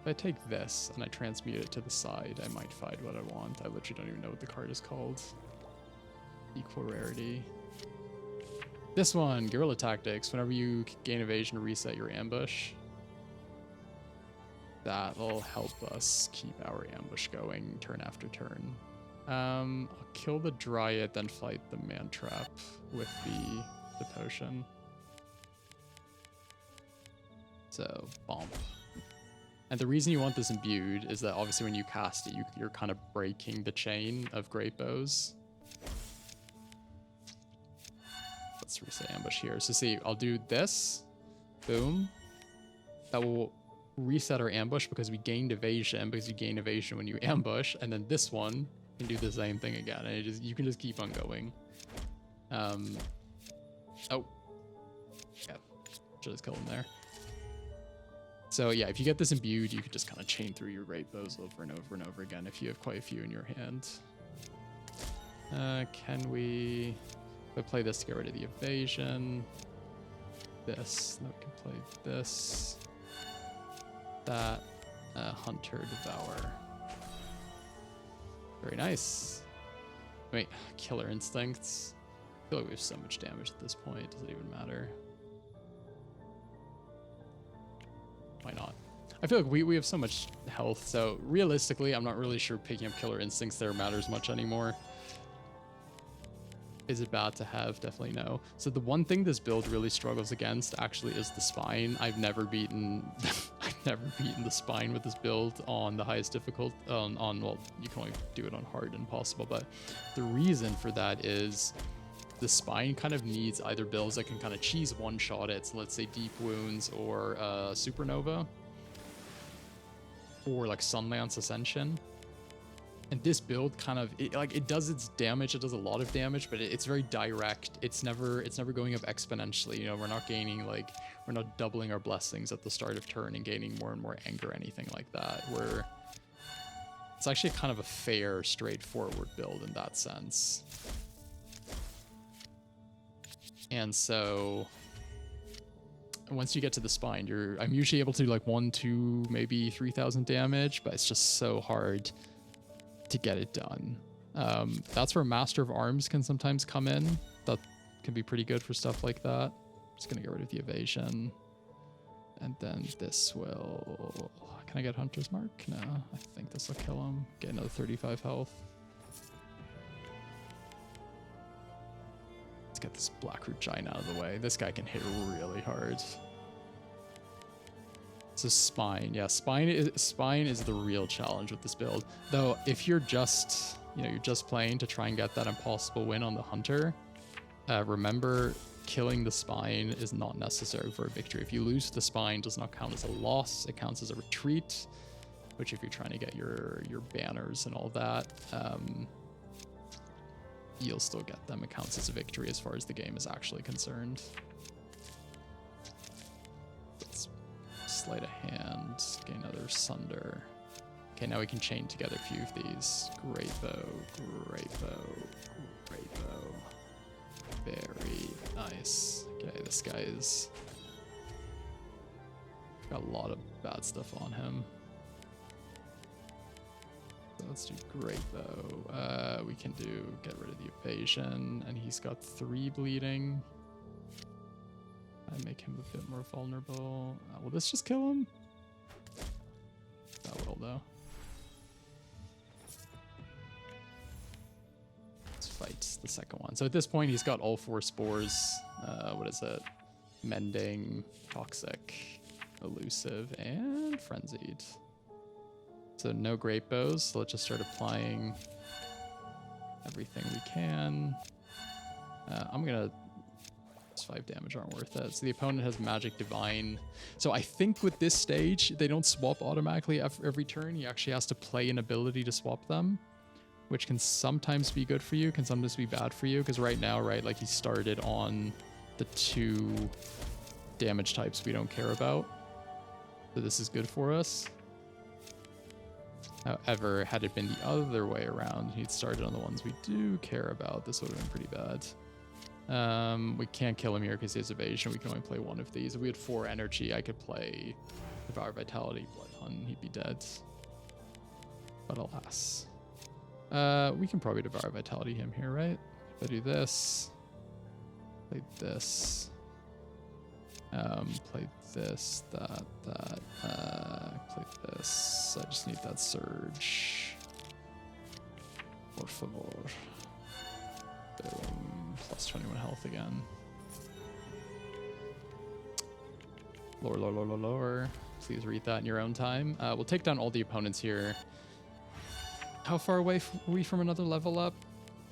if I take this and I transmute it to the side, I might find what I want. I literally don't even know what the card is called. Equal rarity. This one, Guerilla Tactics. Whenever you gain evasion, reset your ambush. That'll help us keep our ambush going turn after turn. I'll kill the Dryad, then fight the Man-Trap with the potion. So, bomb. And the reason you want this imbued is that obviously when you cast it, you're kind of breaking the chain of Greatbows. Let's reset ambush here. So see, I'll do this. Boom. That will reset our ambush because we gained evasion, because you gain evasion when you ambush. And then this one can do the same thing again. And you can just keep on going. Oh. Yeah. Should just kill him there. So yeah, if you get this imbued, you could just kind of chain through your Greatbows over and over and over again if you have quite a few in your hand. Can we play this to get rid of the evasion? This, then we can play this. That, Hunter, Devour. Very nice. Wait, Killer Instincts. I feel like we have so much damage at this point, does it even matter? Why not? I feel like we have so much health, so realistically, I'm not really sure picking up Killer Instincts there matters much anymore. Is it bad to have? Definitely no. So the one thing this build really struggles against actually is the spine. I've never beaten the spine with this build on the highest difficult well, you can only do it on hard and possible, but the reason for that is the spine kind of needs either builds that can kind of cheese one-shot it, so let's say Deep Wounds or Supernova, or like Sunlance Ascension. And this build kind of it does its damage. It does a lot of damage, but it's very direct. It's never going up exponentially. You know, we're not doubling our blessings at the start of turn and gaining more and more anger or anything like that. It's actually kind of a fair, straightforward build in that sense. And so once you get to the spine, I'm usually able to do like 1, 2, maybe 3,000 damage, but it's just so hard to get it done. That's where Master of Arms can sometimes come in. That can be pretty good for stuff like that. Just gonna get rid of the evasion. And then this will... Can I get Hunter's Mark? No, I think this will kill him. Get another 35 health. Let's get this Blackroot Giant out of the way. This guy can hit really hard. So spine, yeah, spine is the real challenge with this build. Though, if you're just, you're just playing to try and get that impossible win on the Hunter, remember, killing the spine is not necessary for a victory. If you lose the spine, it does not count as a loss. It counts as a retreat, which if you're trying to get your banners and all that, you'll still get them. It counts as a victory as far as the game is actually concerned. Sleight of Hand, get another Sunder. Okay, now we can chain together a few of these. Greatbow, Greatbow, Greatbow. Very nice. Okay, this guy is got a lot of bad stuff on him. So let's do Greatbow. We can get rid of the evasion, and he's got 3 bleeding. I make him a bit more vulnerable. Will this just kill him? That will, though. Let's fight the second one. So at this point, he's got all 4 spores. What is it? Mending, Toxic, Elusive, and Frenzied. So no Greatbows, so let's just start applying everything we can. I'm gonna... 5 damage aren't worth it. So the opponent has Magic Divine. So I think with this stage, they don't swap automatically every turn. He actually has to play an ability to swap them, which can sometimes be good for you, can sometimes be bad for you, because right now, right, like he started on the 2 damage types we don't care about. So this is good for us. However, had it been the other way around, he'd started on the ones we do care about, this would have been pretty bad. We can't kill him here because he has evasion. We can only play 1 of these. If we had 4 energy, I could play Devour Vitality, Bloodhunt, he'd be dead. But alas. We can probably Devour Vitality him here, right? If I do this, play this, play this, that, play this. I just need that surge. Por favor. Boom. Plus 21 health again. Lower. Please read that in your own time. We'll take down all the opponents here. How far away are we from another level up?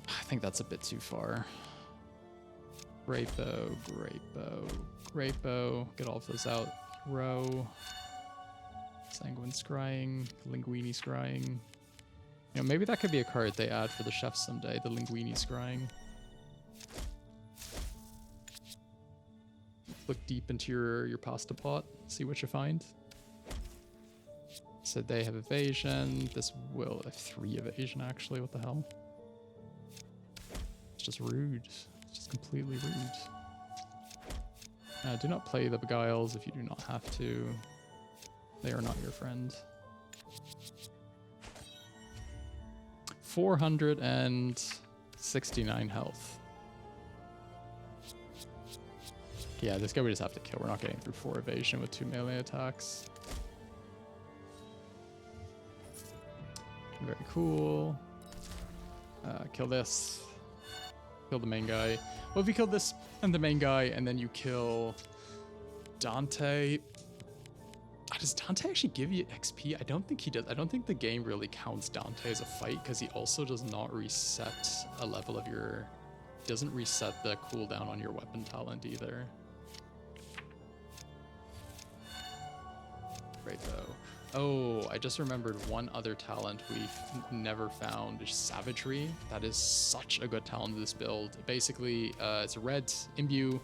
I think that's a bit too far. Greatbow. Get all of those out. Row. Sanguine Scrying. Linguini Scrying. You know, maybe that could be a card they add for the chefs someday, the Linguini Scrying. Look deep into your pasta pot, see what you find. So they have evasion. This will have 3 evasion, actually. What the hell? It's just rude. It's just completely rude. Do not play the Beguiles if you do not have to. They are not your friend. 469 health. Yeah, this guy we just have to kill. We're not getting through 4 evasion with 2 melee attacks. Very cool. Kill this. Kill the main guy. Well, if you kill this and the main guy, and then you kill Dante... Does Dante actually give you XP? I don't think he does. I don't think the game really counts Dante as a fight, because he also does not reset a level of your... Doesn't reset the cooldown on your weapon talent either. Greatbow. Oh, I just remembered one other talent we've never found is Savagery. That is such a good talent to this build. Basically, it's a red imbue.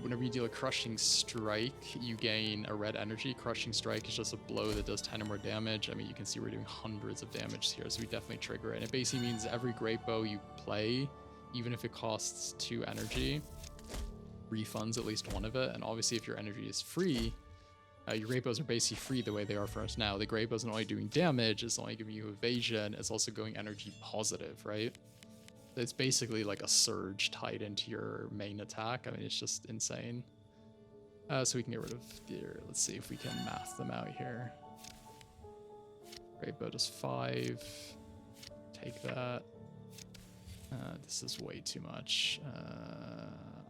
Whenever you deal a Crushing Strike, you gain a red energy. Crushing Strike is just a blow that does 10 or more damage. I mean, you can see we're doing hundreds of damage here, so we definitely trigger it. And it basically means every Greatbow you play, even if it costs 2 energy, refunds at least 1 of it. And obviously, if your energy is free, your Greatbows are basically free the way they are for us now. The Greatbows are not only doing damage, it's not only giving you evasion, it's also going energy positive, right? It's basically like a surge tied into your main attack. I mean, it's just insane. So we can get rid of the... Let's see if we can math them out here. Greatbow does 5. Take that. This is way too much.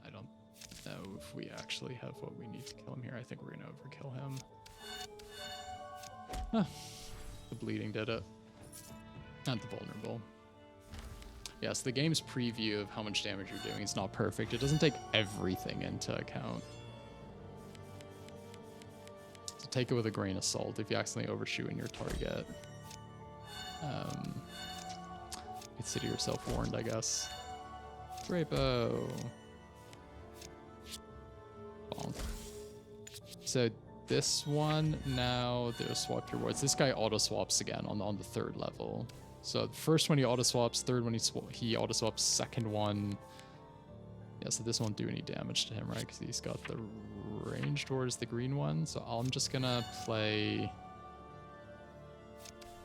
I don't know if we actually have what we need to kill him here. I think we're gonna overkill him. The bleeding did it. Not the vulnerable. Yeah, so the game's preview of how much damage you're doing is not perfect. It doesn't take everything into account. So take it with a grain of salt if you accidentally overshoot in your target. Consider yourself warned, I guess. Greatbow. Bonk. So this one, now they'll swap your wards. This guy auto-swaps again on the 3rd level. So the first one he auto-swaps, 3rd one he auto-swaps, 2nd one... Yeah, so this won't do any damage to him, right? Because he's got the range towards the green one. So I'm just gonna play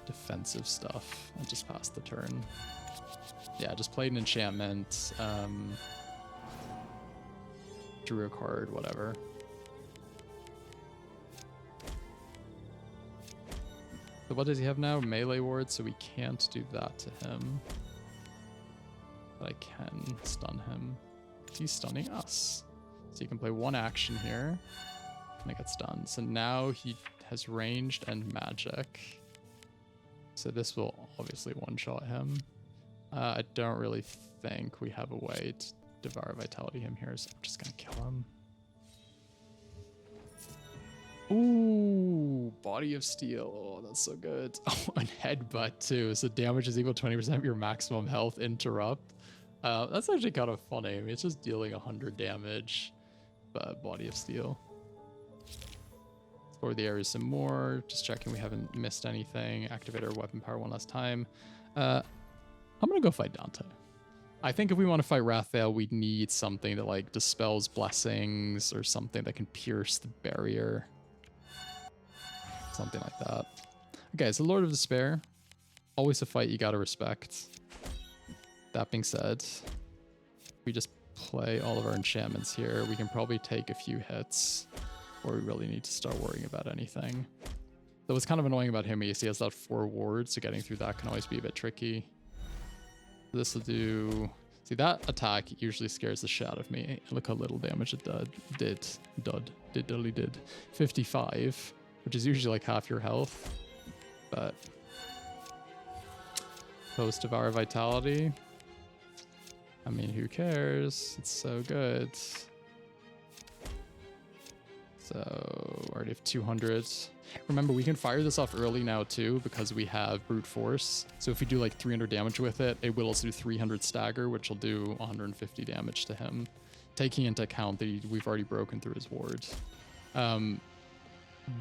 defensive stuff and just pass the turn. Yeah, just played an enchantment, drew a card, whatever. So what does he have now? Melee ward, so we can't do that to him. that I can stun him. He's stunning us. So you can play one action here, and it gets done. So now he has ranged and magic. So this will obviously one-shot him. I don't really think we have a way to Devour Vitality him here, so I'm just gonna kill him. Ooh, Body of Steel. Oh, that's so good. Oh, and Headbutt too. So damage is equal to 20% of your maximum health. Interrupt. That's actually kind of funny. I mean, it's just dealing 100 damage, but Body of Steel. Explore the area some more. Just checking we haven't missed anything. Activate our weapon power one last time. I'm gonna go fight Dante. I think if we want to fight Rathael, we need something that like dispels blessings or something that can pierce the barrier. Something like that. Okay, so Lord of Despair. Always a fight you gotta respect. That being said, we just play all of our enchantments here. We can probably take a few hits before we really need to start worrying about anything. Though what's kind of annoying about him is he has that 4 wards, so getting through that can always be a bit tricky. This will do... See, that attack usually scares the shit out of me. Look how little damage it did. 55, which is usually like half your health. But... Post Devour Vitality. I mean, who cares? It's so good. So, we already have 200. Remember, we can fire this off early now too, because we have Brute Force. So if we do like 300 damage with it, it will also do 300 stagger, which will do 150 damage to him. Taking into account that we've already broken through his ward.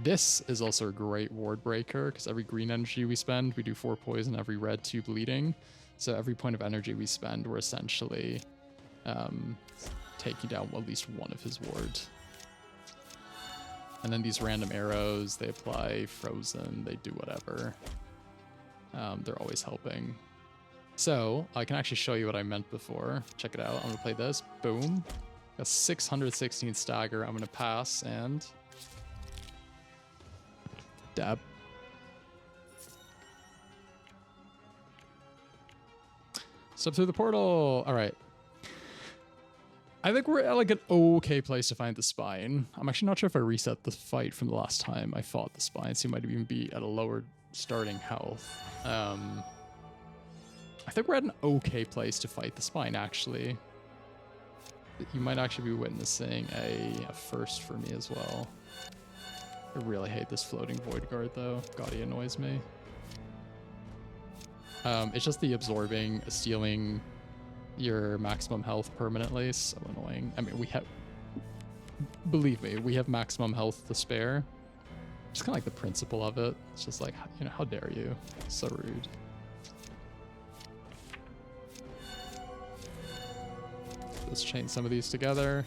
This is also a great ward breaker, because every green energy we spend, we do 4 poison, every red 2 bleeding. So every point of energy we spend, we're essentially taking down at least one of his wards. And then these random arrows, they apply frozen, they do whatever. They're always helping. So I can actually show you what I meant before. Check it out. I'm gonna play this. Boom. A 616 stagger. I'm gonna pass and dab. Step through the portal. All right. I think we're at like an okay place to find the spine. I'm actually not sure if I reset the fight from the last time I fought the spine, so you might even be at a lower starting health. I think we're at an okay place to fight the spine, actually. You might actually be witnessing a first for me as well. I really hate this floating Void Guard, though. God, he annoys me. It's just the absorbing, stealing your maximum health permanently. So annoying. I mean, we have... Believe me, we have maximum health to spare. Just kind of like the principle of it. It's just like, you know, how dare you? So rude. Let's chain some of these together.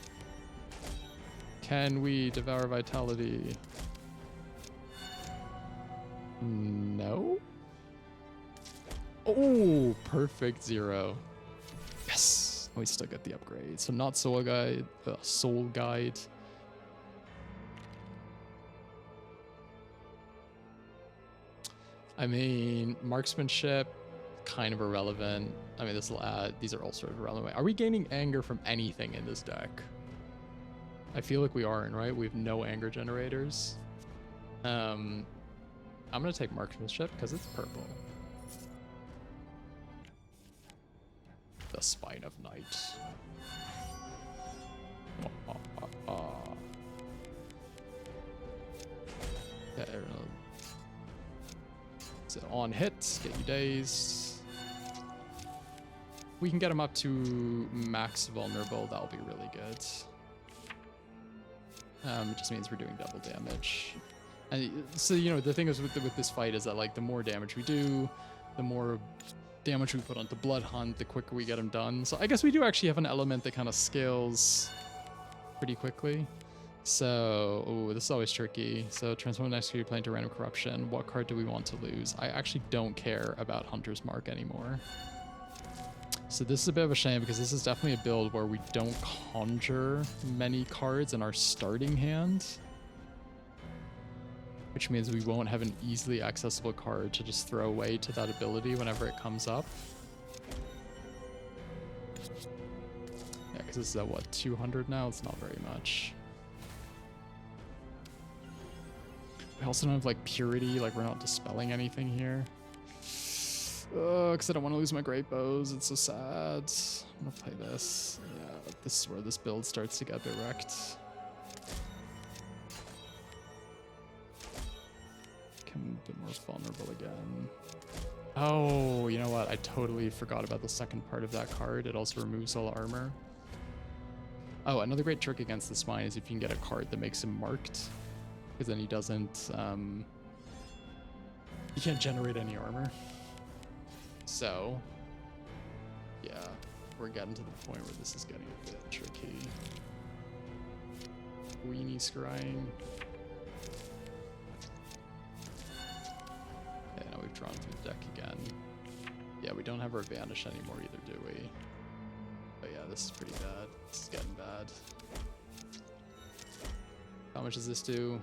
Can we Devour Vitality? No? Oh, perfect 0. Yes! We still get the upgrade. So not Soul Guide, Soul Guide. I mean, marksmanship, kind of irrelevant. I mean, this will add, these are all sort of irrelevant. Are we gaining anger from anything in this deck? I feel like we aren't, right? We have no anger generators. I'm gonna take marksmanship because it's purple. The Spine of Night. Okay, so on hit, get you dazed. We can get him up to max vulnerable. That'll be really good. It just means we're doing double damage. And so, you know, the thing is with this fight is that, like, the more damage we do, the more damage we put onto Bloodhunt, the quicker we get him done. So I guess we do actually have an element that kind of scales pretty quickly. So, oh, this is always tricky. So transform the next creature plane to random corruption. What card do we want to lose? I actually don't care about Hunter's Mark anymore. So this is a bit of a shame because this is definitely a build where we don't conjure many cards in our starting hand. Which means we won't have an easily accessible card to just throw away to that ability whenever it comes up. Yeah, because this is at what, 200 now? It's not very much. We also don't have like purity, like we're not dispelling anything here. Because I don't want to lose my Greatbows. It's so sad. I'm gonna play this. Yeah, this is where this build starts to get a bit wrecked. Become a bit more vulnerable again. Oh, you know what? I totally forgot about the second part of that card. It also removes all armor. Oh, another great trick against the spine is if you can get a card that makes him marked. Because then he doesn't, he can't generate any armor. So, yeah, we're getting to the point where this is getting a bit tricky. Weenie scrying. Yeah, now we've drawn through the deck again. Yeah, we don't have our Vanish anymore either, do we? But yeah, this is pretty bad. This is getting bad. How much does this do?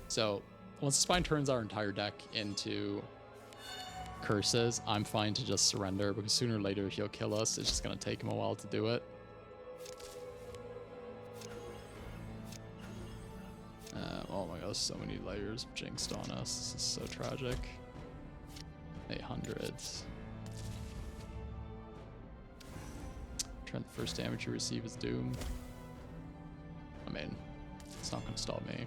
So once the spine turns our entire deck into curses, I'm fine to just surrender because sooner or later he'll kill us. It's just going to take him a while to do it. Oh my gosh, so many layers jinxed on us. This is so tragic. 800. The first damage you receive is doom. I mean, it's not going to stop me.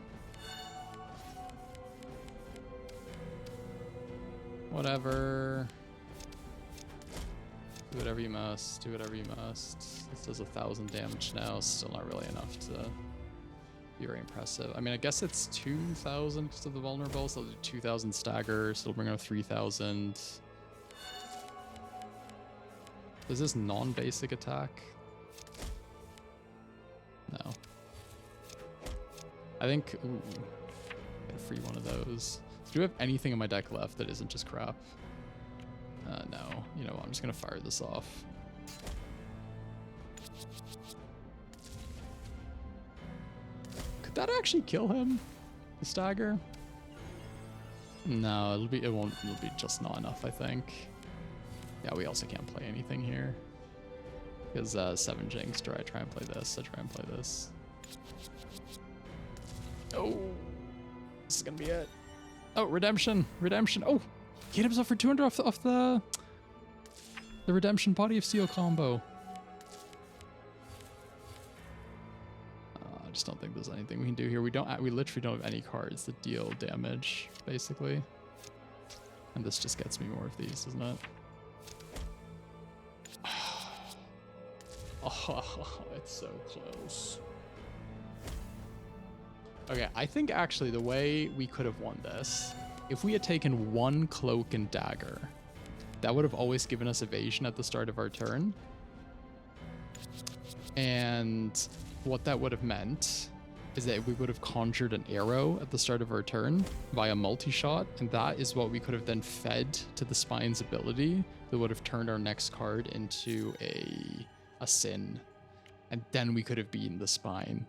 Whatever. Do whatever you must. Do whatever you must. This does 1,000 damage now. Still not really enough to be very impressive. I mean, I guess it's 2,000 because of the vulnerable. So I'll do 2,000 stagger. So it'll bring up 3,000. Is this non-basic attack? No. I think. Ooh, get a free one of those. Do I have anything in my deck left that isn't just crap? No. You know what? I'm just going to fire this off. Could that actually kill him? The stagger? No, it'll be just not enough, I think. Yeah, we also can't play anything here. Because 7 Jinx. Do I try and play this? I try and play this. Oh! This is going to be it. Oh, redemption, redemption. Oh, he hit himself for 200 off the redemption body of steel combo. I just don't think there's anything we can do here. We literally don't have any cards that deal damage, basically. And this just gets me more of these, doesn't it? Oh, it's so close. Okay, I think actually the way we could have won this, if we had taken 1 cloak and dagger, that would have always given us evasion at the start of our turn. And what that would have meant is that we would have conjured an arrow at the start of our turn via multi-shot, and that is what we could have then fed to the spine's ability that would have turned our next card into a sin. And then we could have beaten the spine.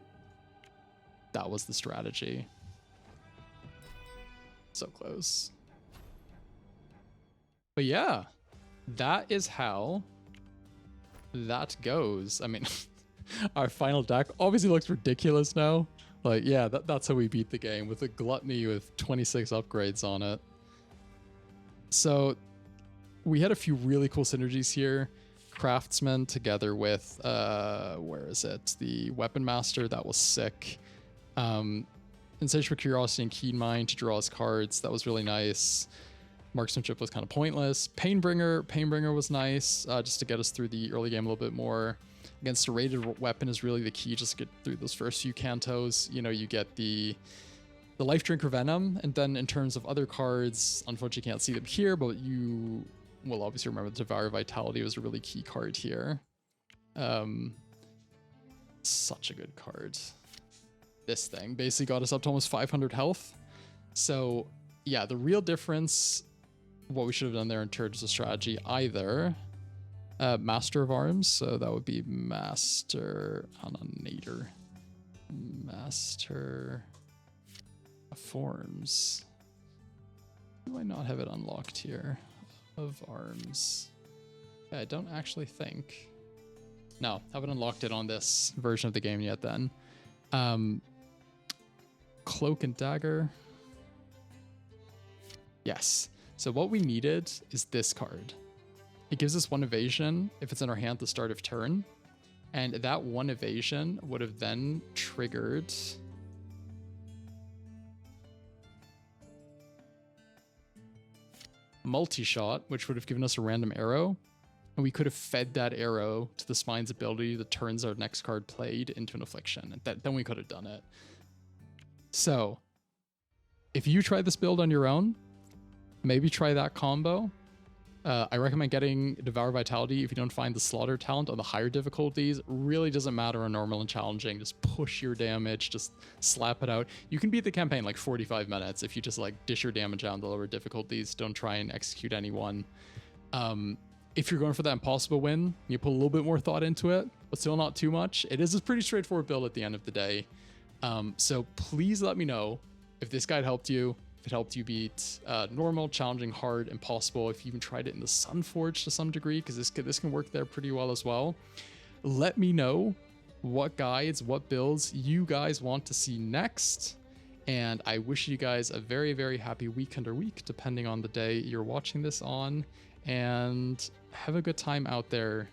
That was the strategy. So close. But yeah, that is how that goes. I mean, our final deck obviously looks ridiculous now. Like, yeah, that's how we beat the game, with a gluttony with 26 upgrades on it. So we had a few really cool synergies here. Craftsman together with, where is it? The Weapon Master, that was sick. Insatiable Curiosity and Keen Mind to draw us cards. That was really nice. Marksmanship was kind of pointless. Painbringer was nice, just to get us through the early game a little bit more. Again, Serrated Weapon is really the key, just to get through those first few cantos. You know, you get the Life Drinker Venom, and then in terms of other cards, unfortunately you can't see them here, but you will obviously remember the Devour Vitality was a really key card here. Such a good card. This thing basically got us up to almost 500 health. So yeah, the real difference, what we should have done there in terms of strategy, either Master of Arms, so that would be Master on a Nader. Master of Forms. Do I not have it unlocked here? Of arms. Yeah, I don't actually think. No, haven't unlocked it on this version of the game yet then. Cloak and dagger. Yes. So what we needed is this card. It gives us 1 evasion if it's in our hand at the start of turn. And that 1 evasion would have then triggered multi-shot, which would have given us a random arrow. And we could have fed that arrow to the Spine's ability that turns our next card played into an affliction. And then we could have done it. So, if you try this build on your own, maybe try that combo. I recommend getting Devour Vitality if you don't find the Slaughter talent on the higher difficulties. Really doesn't matter on normal and challenging. Just push your damage, just slap it out. You can beat the campaign like 45 minutes if you just like dish your damage out on the lower difficulties. Don't try and execute anyone. If you're going for that impossible win, you put a little bit more thought into it, but still not too much. It is a pretty straightforward build at the end of the day. So please let me know if this guide helped you. If it helped you beat normal, challenging, hard, impossible, if you even tried it in the Sunforge to some degree, because this can work there pretty well as well. Let me know what guides, what builds you guys want to see next. And I wish you guys a very, very happy weekend or week, depending on the day you're watching this on. And have a good time out there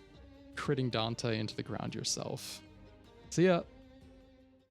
critting Dante into the ground yourself. See ya.